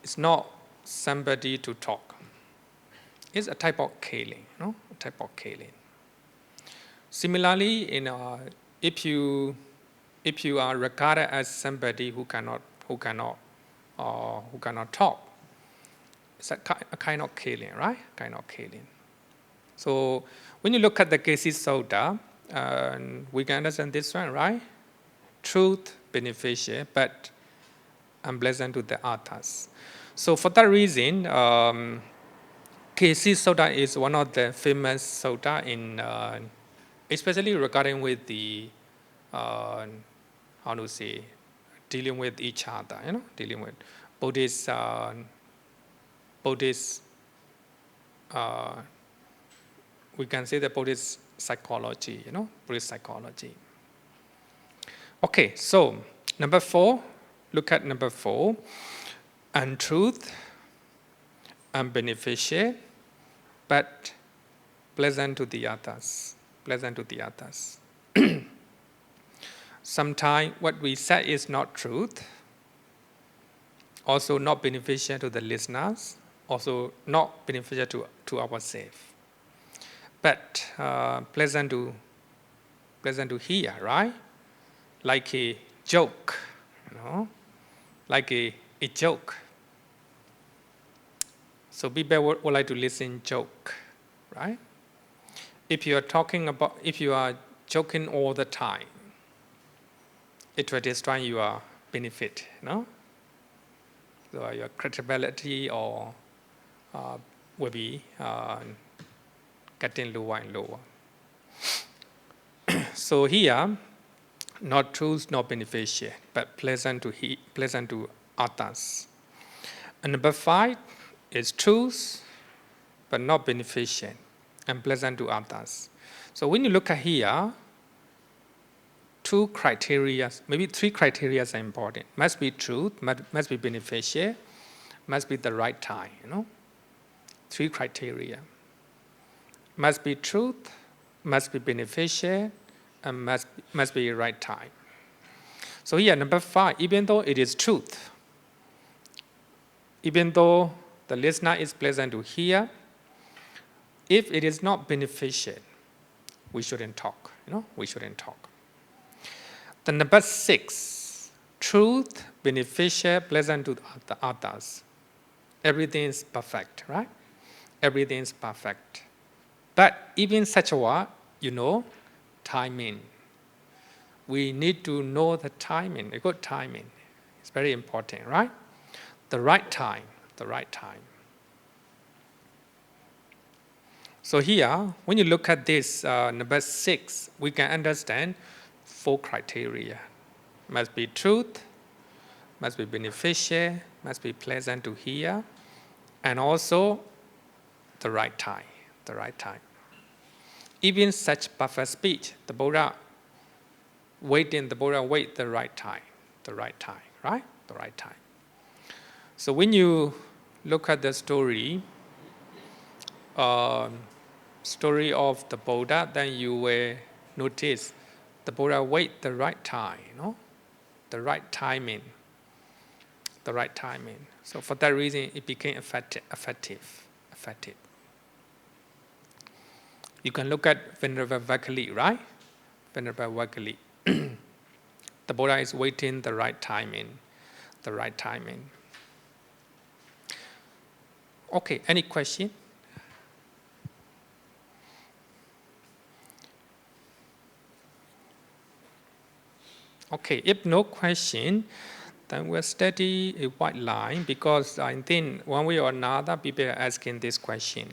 is not somebody to talk. It's a type of killing, A type of killing. Similarly, if you are regarded as somebody who cannot talk, it's a kind of killing, right? Kind of killing. So when you look at the Kesi Sutta, we can understand this one, right? Truth beneficial, but unpleasant to the others. So for that reason, Kesi Sutta is one of the famous sutta in, especially regarding with the, dealing with each other, dealing with Buddhist, we can say the Buddhist psychology, Buddhist psychology. Okay, so number 4, look at number 4, untruth, unbeneficial, but pleasant to the others, pleasant to the others. Sometimes what we say is not truth, also not beneficial to the listeners, also not beneficial to ourselves, but pleasant to hear, right? Like a joke, like a joke. So people would like to listen joke, right? If you are joking all the time, it will destroy your benefit, So your credibility or will be getting lower and lower. So here, not truth, not beneficial, but pleasant to others. And number 5 is truth, but not beneficial and pleasant to others. So when you look at here, 2 criteria, maybe 3 criteria are important. Must be truth, must be beneficial, must be the right time, 3 criteria. Must be truth, must be beneficial, and must be right time. So here, number 5, even though it is truth, even though the listener is pleasant to hear, if it is not beneficial, we shouldn't talk, we shouldn't talk. The number 6, truth, beneficial, pleasant to the others. Everything is perfect, right? Everything is perfect. But even such a what, timing. We need to know the timing, a good timing. It's very important, right? The right time, the right time. So here, when you look at this number 6, we can understand 4 criteria. Must be truth, must be beneficial, must be pleasant to hear, and also the right time, the right time. Even such perfect speech, the Buddha wait the right time, right? The right time. So when you look at the story of the Buddha, then you will notice the Buddha wait the right time, the right timing. So for that reason, it became effective. You can look at Venerable Vakali, right? Venerable Vakali. The Buddha is waiting the right timing. Okay, any question? Okay, if no question, then we'll study a white line, because I think one way or another people are asking this question.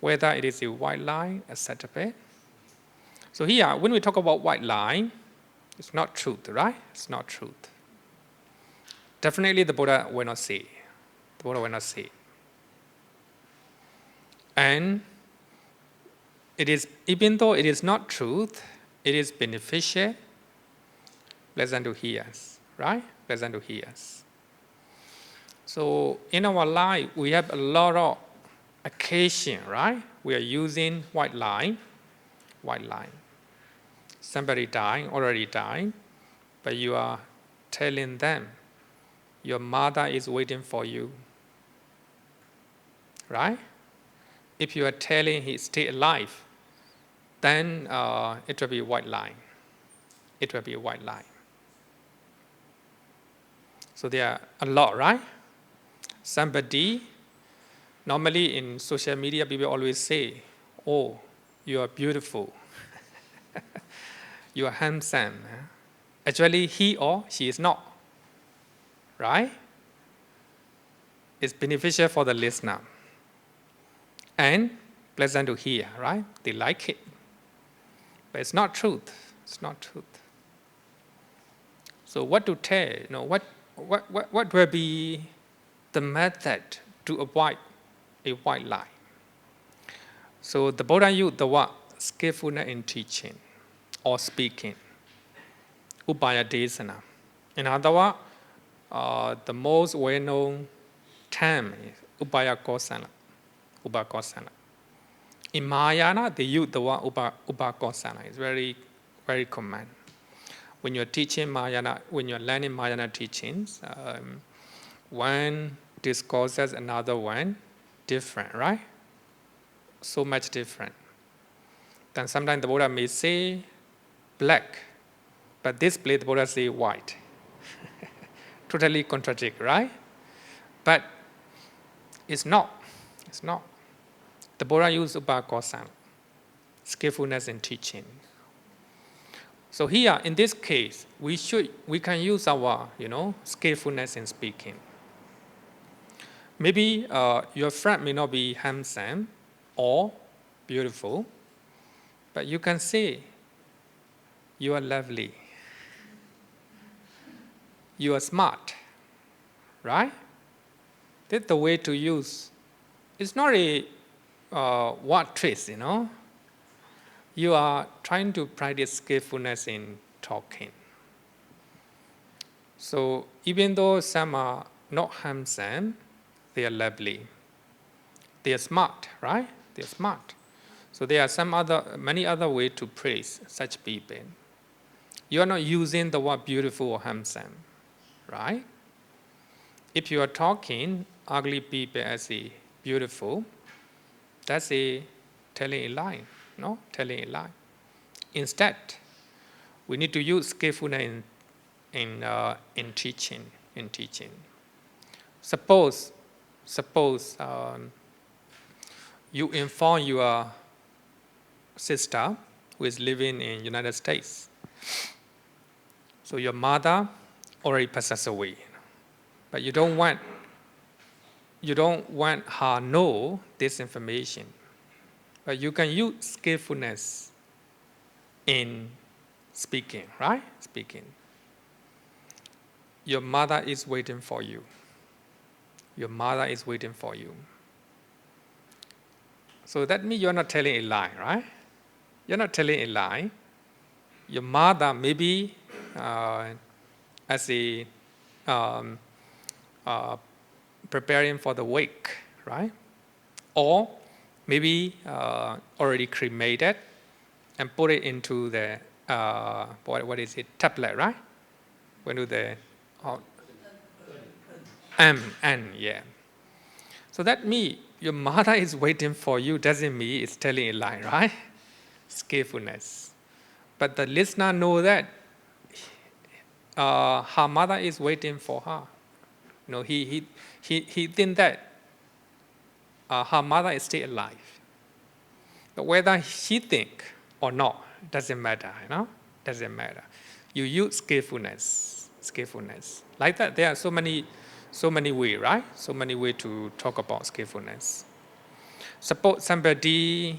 Whether it is a white line, etc. So here, when we talk about white line, it's not truth, right? It's not truth. Definitely the Buddha will not say. And it is, even though it is not truth, it is beneficial, pleasant to hear, right? Pleasant to hear. So in our life, we have a lot of occasion, right? We are using white line. Somebody already died, but you are telling them, your mother is waiting for you, right? If you are telling he is still alive, then it will be a white line. So there are a lot, right? Somebody, normally in social media, people always say, oh, you are beautiful. You are handsome. Actually, he or she is not, right? It's beneficial for the listener and pleasant to hear, right? They like it. But it's not truth. So what to tell? What will be the method to avoid a white lie? So the Buddha used the word skillfulness in teaching or speaking, Abhayarājakumāra. In other words, the most well-known term is Abhayarājakumāra. In Mahayana, they use the word Abhayarājakumāra. It's very, very common. When you're teaching Mahayana, when you're learning Mahayana teachings, one discourses another one different, right? So much different. Then sometimes the Buddha may say black, but this place the Buddha say white. Totally contradict, right? But it's not. The Buddha used Abhayarājakumāra, skillfulness in teaching. So here, in this case, we can use our, skillfulness in speaking. Maybe your friend may not be handsome or beautiful, but you can say, you are lovely. You are smart, right? That's the way to use. It's not a word twist, You are trying to practice skillfulness in talking. So even though some are not handsome, they are lovely. They are smart, right? They are smart. So there are many other ways to praise such people. You are not using the word beautiful or handsome, right? If you are talking ugly people as a beautiful, that's a telling a lie. Telling a lie. Instead, we need to use skillfulness in in teaching. Suppose you inform your sister who is living in United States. So your mother already passed away, but you don't want her know this information. But you can use skillfulness in speaking, right? Speaking. Your mother is waiting for you. Your mother is waiting for you. So that means you're not telling a lie, right? You're not telling a lie. Your mother maybe as a preparing for the wake, right? Or maybe already cremated and put it into the what is it, tablet, right? When do the yeah. So that means your mother is waiting for you doesn't mean it's telling a lie, right? Skillfulness. But the listener know that her mother is waiting for her. You know, he think that her mother is still alive. But whether she think or not doesn't matter, you know. Doesn't matter. You use skillfulness. Like that, there are so many ways, right? So many ways to talk about skillfulness. Suppose somebody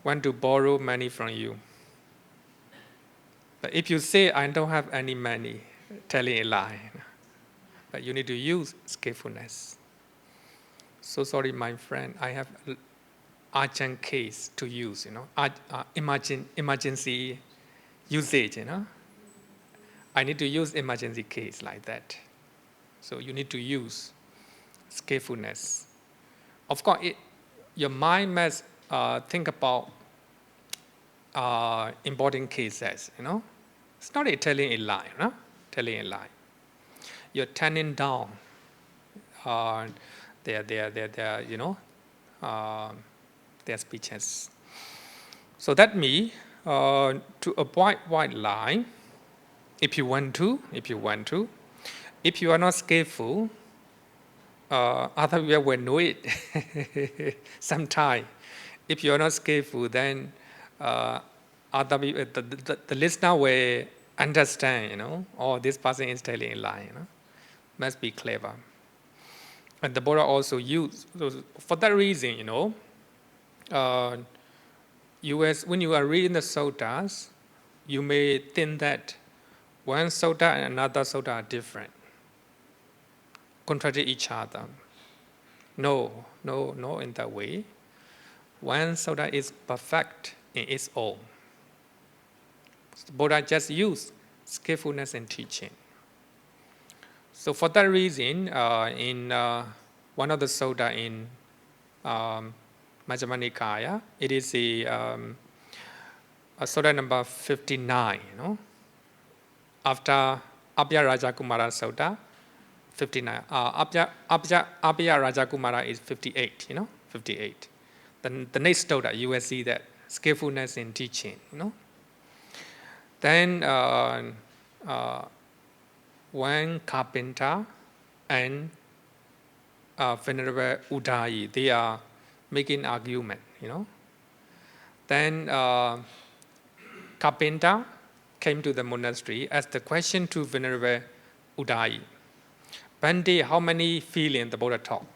want to borrow money from you. But if you say, I don't have any money, telling a lie. But you need to use skillfulness. So sorry, my friend, I have urgent case to use, you know, emergency usage, you know. I need to use emergency case like that. So you need to use skillfulness. Of course, your mind must think about important cases, you know. It's not telling a lie, no? Telling a lie. You're turning down their you know, their speeches. So that means to avoid white lie, if you want to, if you are not skillful, other people will know it. Sometimes, if you are not skillful, then other people, the listener will understand, you know, oh, this person is telling a lie, you know. Must be clever. And the Buddha also used, for that reason, you know, when you are reading the suttas, you may think that one sutta and another sutta are different, contradict each other. No, in that way. One sutta is perfect in its own. The Buddha just used skillfulness in teaching. So for that reason, in one of the sutta in Majjhima Nikaya, it is a sutta number 59, you know. After Abhayarājakumāra sutta, 59. Abhayarājakumāra is 58, you know, 58. Then the next sutta, you will see that skillfulness in teaching, you know. Then one carpenter and Venerable Udayi, they are making argument, you know. Then carpenter came to the monastery, asked the question to Venerable Udayi. Bhante, how many feelings the Buddha taught?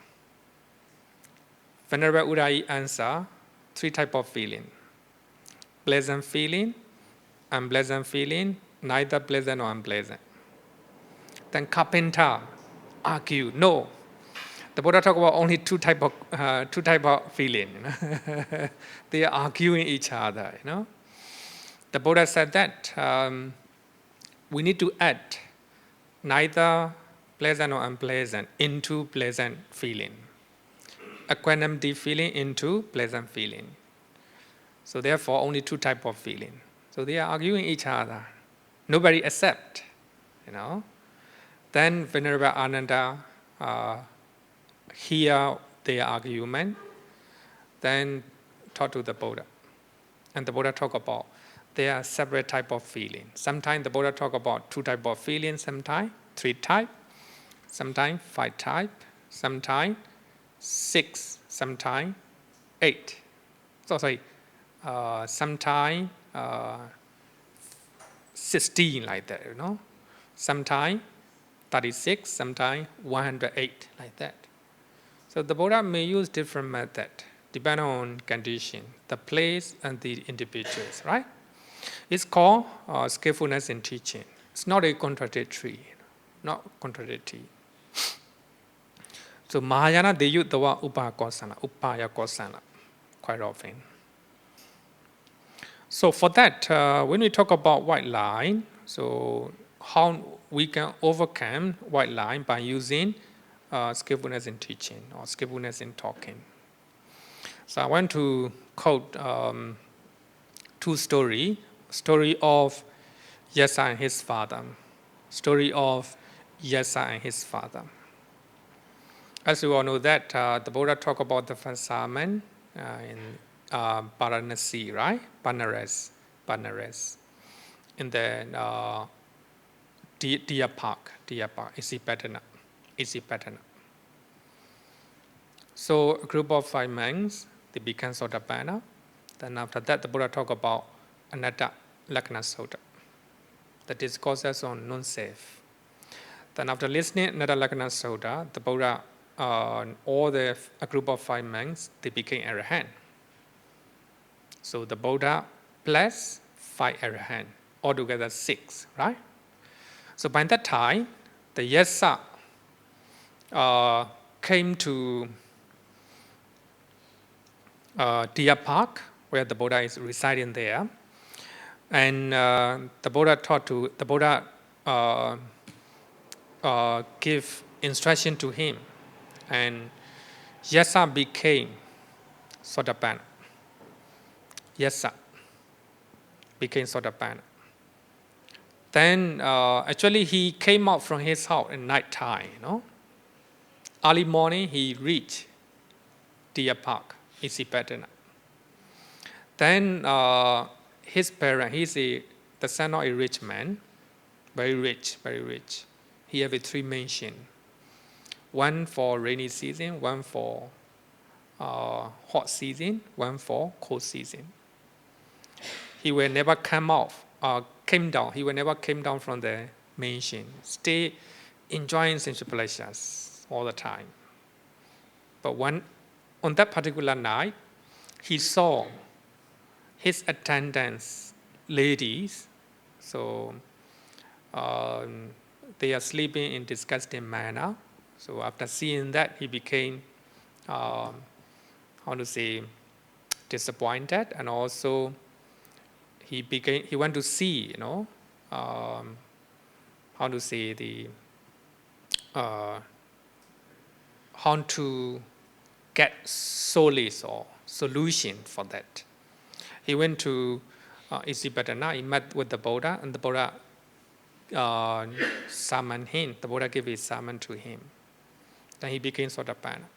Venerable Udayi answered, 3 types of feeling. Pleasant feeling, unpleasant feeling, neither pleasant nor unpleasant. Then carpenter argued, no. The Buddha talked about only two type of feeling. You know? They are arguing each other. You know, the Buddha said that we need to add neither pleasant or unpleasant into pleasant feeling, equanimity feeling into pleasant feeling. So therefore, only 2 types of feeling. So they are arguing each other. Nobody accept. You know. Then Venerable Ananda hear their argument, then talk to the Buddha. And the Buddha talk about there are separate type of feeling. Sometimes the Buddha talk about 2 type of feeling, sometimes 3 type, sometimes 5 type, sometimes 6, sometimes 8. Sometimes 16 like that, Sometimes 36, sometimes 108 like that. So the Buddha may use different method depending on condition, the place and the individuals, right? It's called skillfulness in teaching. It's not a contradictory, not contradictory. So Mahayana, they use the word upayakosana quite often. So for that, when we talk about white line, so how we can overcome white line by using skillfulness in teaching or skillfulness in talking. So I want to quote 2 stories. Story of Yasa and his father. Story of Yasa and his father. As you all know that the Buddha talked about the first sermon in Varanasi, right? Banaras. In the Deer Park, Isipatana. So a group of 5 monks, they became Sotapanna. Then after that, the Buddha talked about Anatta Lakkhana Sutta, the discourses on non-self. Then after listening Anatta Lakkhana Sutta, the Buddha, a group of 5 monks, they became arahant. So the Buddha blessed 5 arahant, altogether 6, right? So by that time, the Yasa came to Deer Park, where the Buddha is residing there, and the Buddha give instruction to him, and Yasa became Sotapanna. Yasa became Sotapanna. Then actually he came out from his house at night time. Early morning he reached Deer Park, Isipatana. Then his parent, he's the son of a rich man, very rich. He have 3 mansions, one for rainy season, one for hot season, one for cold season. He will never came down from the mansion, stay enjoying sensual pleasures all the time. But on that particular night, he saw his attendants, ladies, so they are sleeping in disgusting manner. So after seeing that, he became, disappointed, and also he went to see, how to get solace or solution for that. He went to Isipatana, he met with the Buddha, and the Buddha summoned him. The Buddha gave his summon to him. Then he became Sotapanna.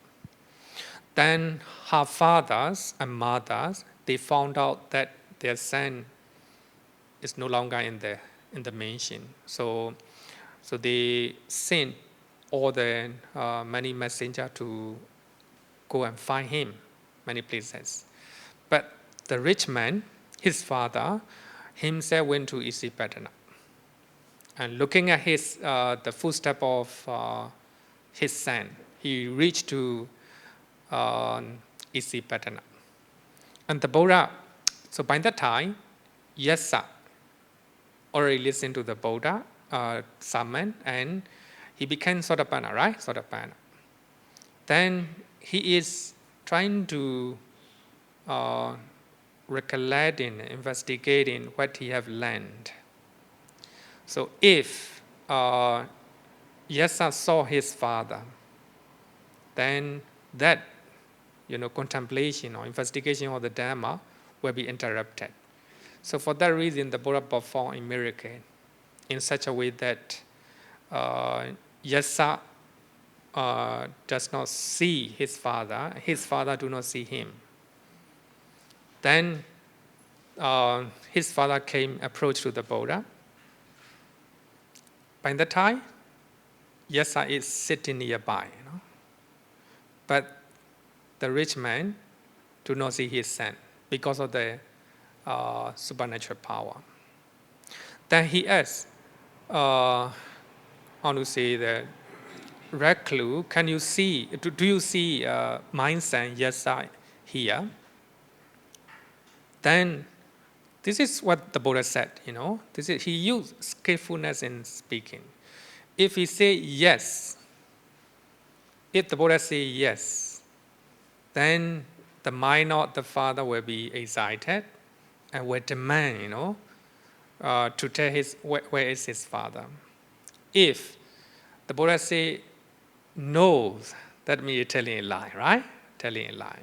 Then her fathers and mothers, they found out that their son is no longer in the mansion. So they sent all the many messengers to go and find him, many places. But the rich man, his father, himself went to Isipatana. And looking at the footstep of his son, he reached to Isipatana. And the Buddha, so by that time, Yasa already listened to the Buddha sermon, and he became Sotapanna, right? Sotapanna. Then he is trying to recollecting, investigating what he have learned. So if Yasa saw his father, then that contemplation or investigation of the Dhamma will be interrupted. So for that reason, the Buddha performed a miracle in such a way that Yasa does not see his father do not see him. Then his father came, approached to the Buddha. By the time, Yasa is sitting nearby, but the rich man do not see his son because of the supernatural power. Then he asks, how to say the recluse, can you see, do you see my son Yasa here? Then this is what the Buddha said, he used skillfulness in speaking. If he say yes, if the Buddha say yes, then the mind of the father will be excited and will demand, to tell where is his father. If the Buddha say no, that means telling a lie, right? Telling a lie.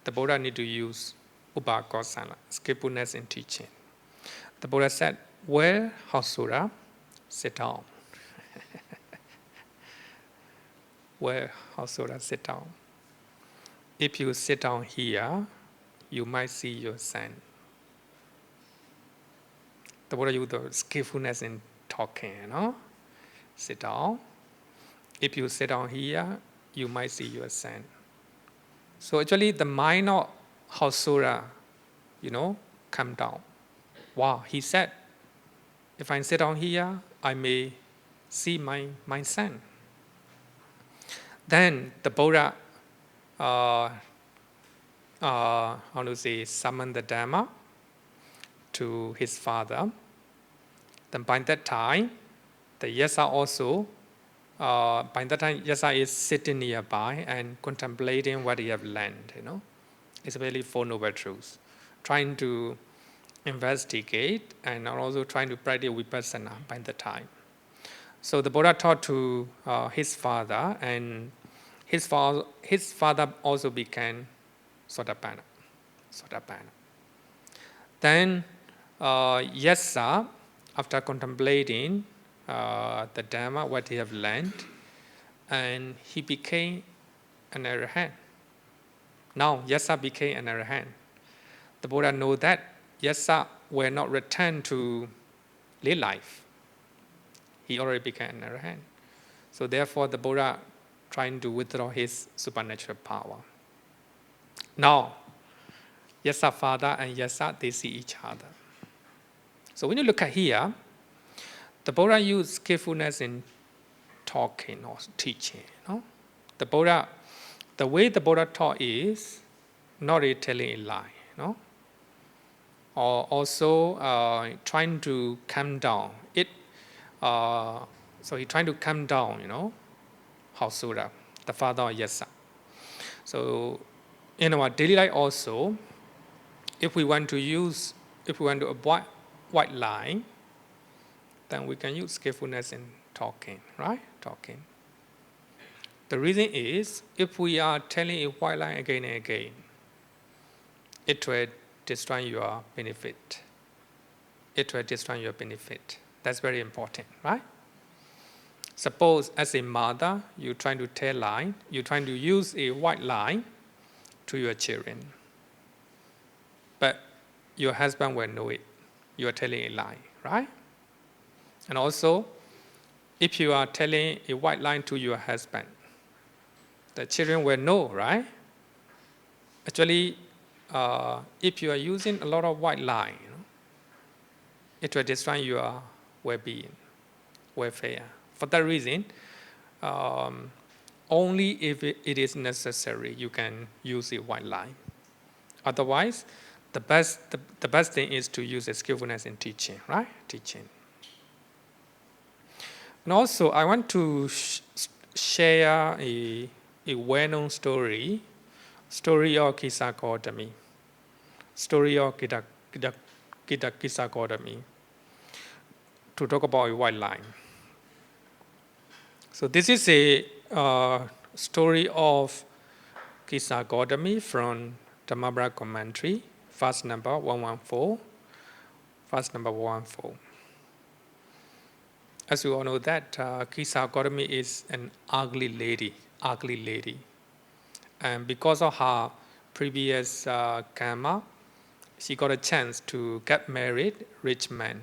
The Buddha need to use upakosana, skillfulness in teaching. The Buddha said, where Hasura, sit down. Where Hasura, sit down. If you sit down here, you might see your son. The Buddha used the skillfulness in talking, Sit down. If you sit down here, you might see your son. So actually the mind of Hasura, come down. Wow, he said, if I sit down here, I may see my son. Then the Buddha, summoned the Dhamma to his father. Then by that time, the Yasa also, by that time Yasa is sitting nearby and contemplating what he have learned, It's really Four Noble Truths. Trying to investigate and also trying to practice vipassana by the time. So the Buddha taught to his father, and his father also became Sotapanna. Then Yasa, after contemplating the Dhamma, what he have learned, and he became an arahant. Now Yasa became an arahant. The Buddha knows that Yasa will not return to live life. He already became an arahant. So therefore the Buddha trying to withdraw his supernatural power. Now, Yasa father and Yasa, they see each other. So when you look at here, the Buddha used skillfulness in talking or teaching. The way the Buddha taught is not really telling a lie, or also trying to calm down it. So he trying to calm down, Hasura, the father of Yasa. So in our daily life also, if we want to avoid white lie, then we can use skillfulness in talking, right? Talking. The reason is, if we are telling a white lie again and again, it will destroy your benefit. It will destroy your benefit. That's very important, right? Suppose as a mother, you're trying to tell lie, you're trying to use a white lie to your children. But your husband will know it. You are telling a lie, right? And also, if you are telling a white lie to your husband, the children will know, right? Actually, if you are using a lot of white lie, it will destroy your well-being, welfare. For that reason, only if it is necessary, you can use a white lie. Otherwise, the best thing is to use a skillfulness in teaching, right? Teaching. And also, I want to share a well-known story of Kakacūpama, story of Kakacūpama, to talk about a white lie. So this is a story of Kakacūpama from Abhayarājakumāra commentary, verse number 114. Verse number 114. As you all know that Kakacūpama is an ugly lady. And because of her previous karma, she got a chance to get married, rich man.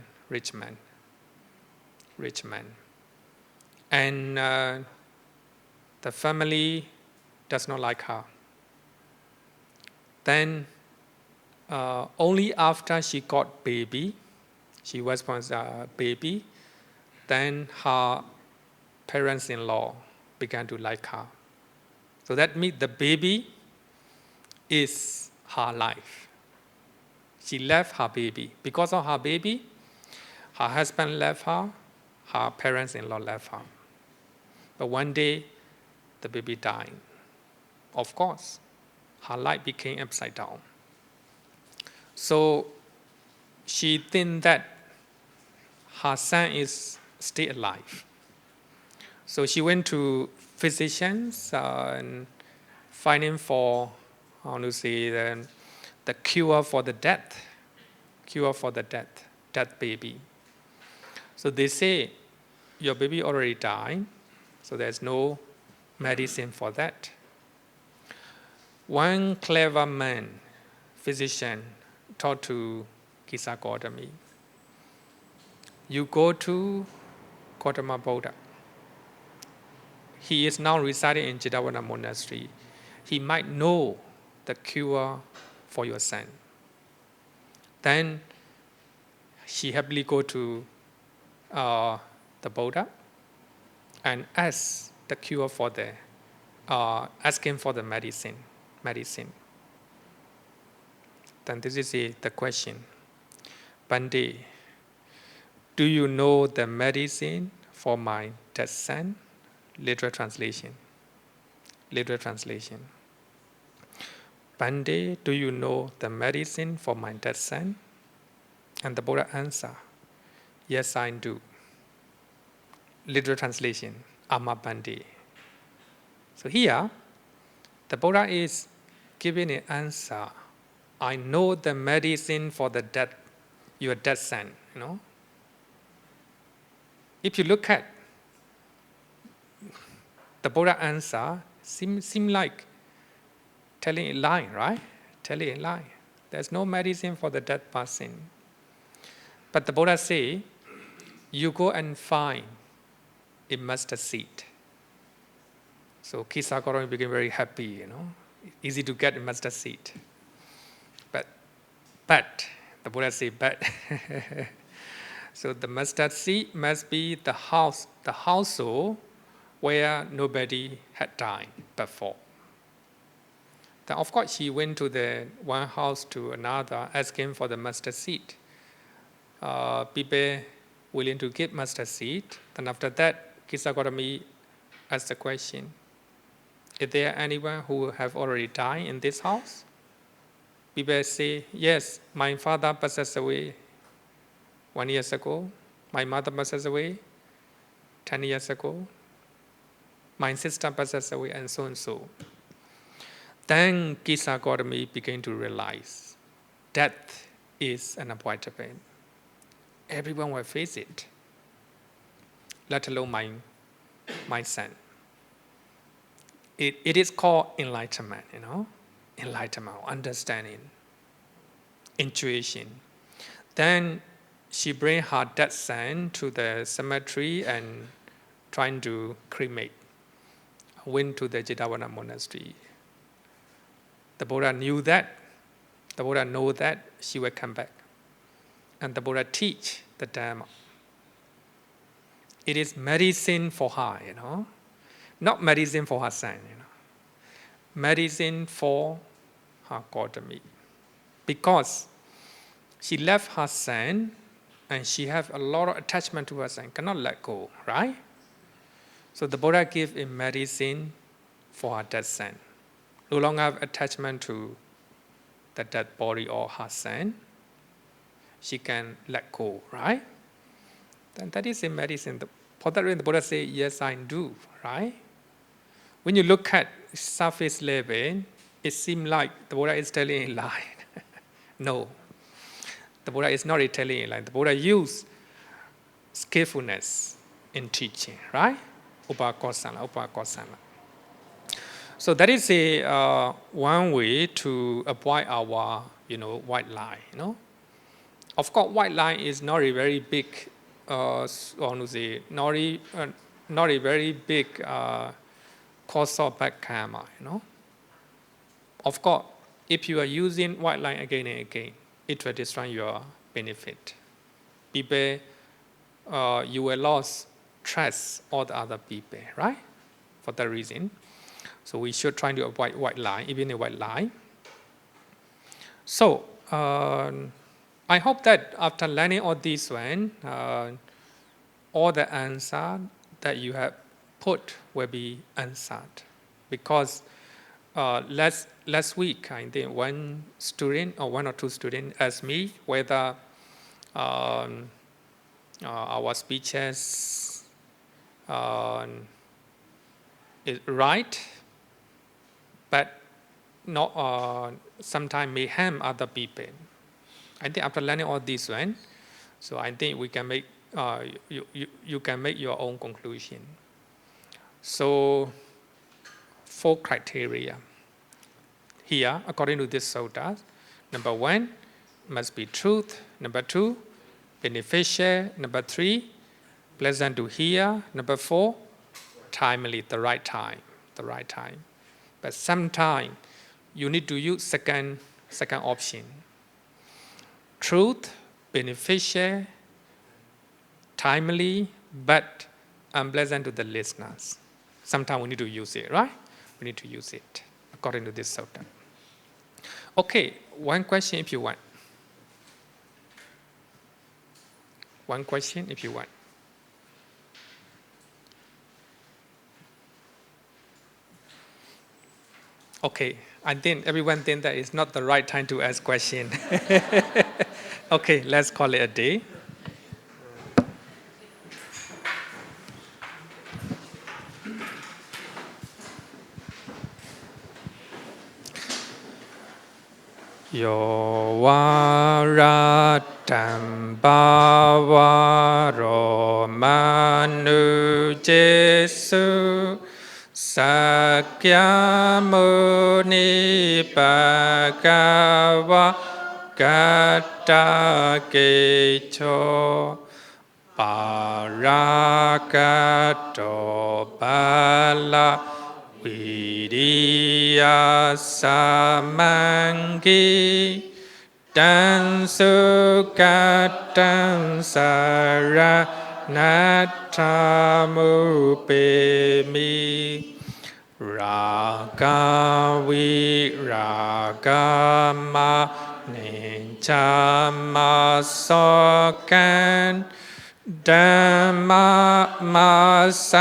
And the family does not like her. Then only after she got baby, she was born as a baby, then her parents-in-law began to like her. So that means the baby is her life. She left her baby. Because of her baby, her husband left her, her parents-in-law left her. But one day, the baby died. Of course, her life became upside down. So she thinks that her son is still alive. So she went to physicians and finding for, how to say, the cure for the death, death baby. So they say, your baby already died, so there's no medicine for that. One clever man, physician, taught to Kisa Gautami, you go to Gautama Buddha. He is now residing in Jidavana Monastery. He might know the cure for your son. Then she happily go to the Buddha and ask the cure for ask him for the medicine. Then this is the question. Bande, do you know the medicine for my dead son? Literal translation. Bande, do you know the medicine for my dead son? And the Buddha answered, yes, I do. Literal translation, Amma Bande. So here, the Buddha is giving an answer. I know the medicine for your dead son. If you look at the Buddha answer, seem like telling a lie, right? Telling a lie. There's no medicine for the dead person. But the Buddha say, you go and find a mustard seed. So Kisa Gautami became very happy, Easy to get a mustard seed. But the Buddha say, but. So the mustard seed must be the household where nobody had died before. Then of course she went to the one house to another, asking for the mustard seed. People willing to give mustard seed. Then after that, Kisa Gautami asked the question, is there anyone who have already died in this house? People say, yes, my father passed away 1 year ago. My mother passed away 10 years ago. My sister passed away, and so and so. Then Kisa Gautami began to realize death is unavoidable. Everyone will face it, let alone my son. It is called enlightenment, enlightenment, understanding, intuition. Then she bring her dead son to the cemetery and trying to cremate. Went to the Jidavana monastery. The Buddha knew that. The Buddha know that she will come back. And the Buddha teach the Dharma. It is medicine for her, Not medicine for her son, Medicine for her Gautami. Because she left her son and she have a lot of attachment to her son, cannot let go, right? So the Buddha gave a medicine for her dead son. No longer have attachment to the dead body or her son. She can let go, right? Then that is a medicine. For that reason, the Buddha say, yes, I do, right? When you look at surface level, it seems like the Buddha is telling a lie. No, the Buddha is not telling a lie. The Buddha used skillfulness in teaching, right? Upakosana. So that is one way to avoid our white lie. Of course, white lie is not a very big, not a very big cause of bad karma. Of course, if you are using white lie again and again, it will destroy your benefit. People, you will lose trust all the other people, right? For that reason, so we should try to avoid white lie, even a white lie. So I hope that after learning all this one, all the answer that you have put will be answered. Because last week, I think one student or one or two students asked me whether our speeches is right, but not sometimes may harm other people. I think after learning all this one, so I think we can make you can make your own conclusion. So 4 criteria here according to this sutta. Number 1 must be truth. Number 2, beneficial. Number 3, pleasant to hear. Number 4, timely, the right time. But sometimes you need to use second option. Truth, beneficial, timely, but unpleasant to the listeners. Sometimes we need to use it, right? We need to use it according to this sutta. Okay, one question if you want. One question if you want. Okay, I think everyone thinks that it's not the right time to ask question. Okay, let's call it a day. Yo varatam bhavaro manu jesu sakyamuni bhagava gata kecho parakato bala Viriya samangi dan sukatan saranathamupemi raga viragama nincama sokan dhamma masangata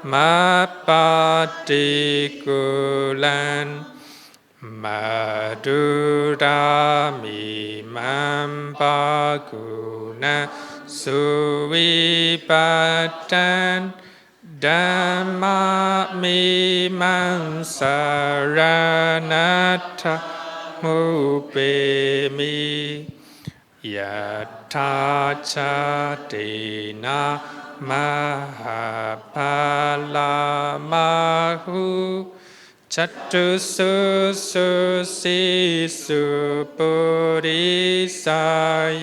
mapatikulan madurami mampaguna suwipatan dhamma mimam saranatha mupemi yatha chatina samphappalāpa Chatusu sisu purisa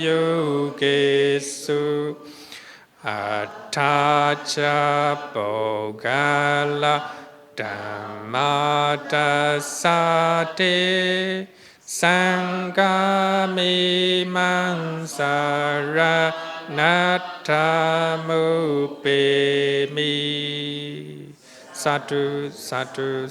yogesu attacha pogala dhammatasate sangami mansara nathamupemi. Sadhu, sadhu.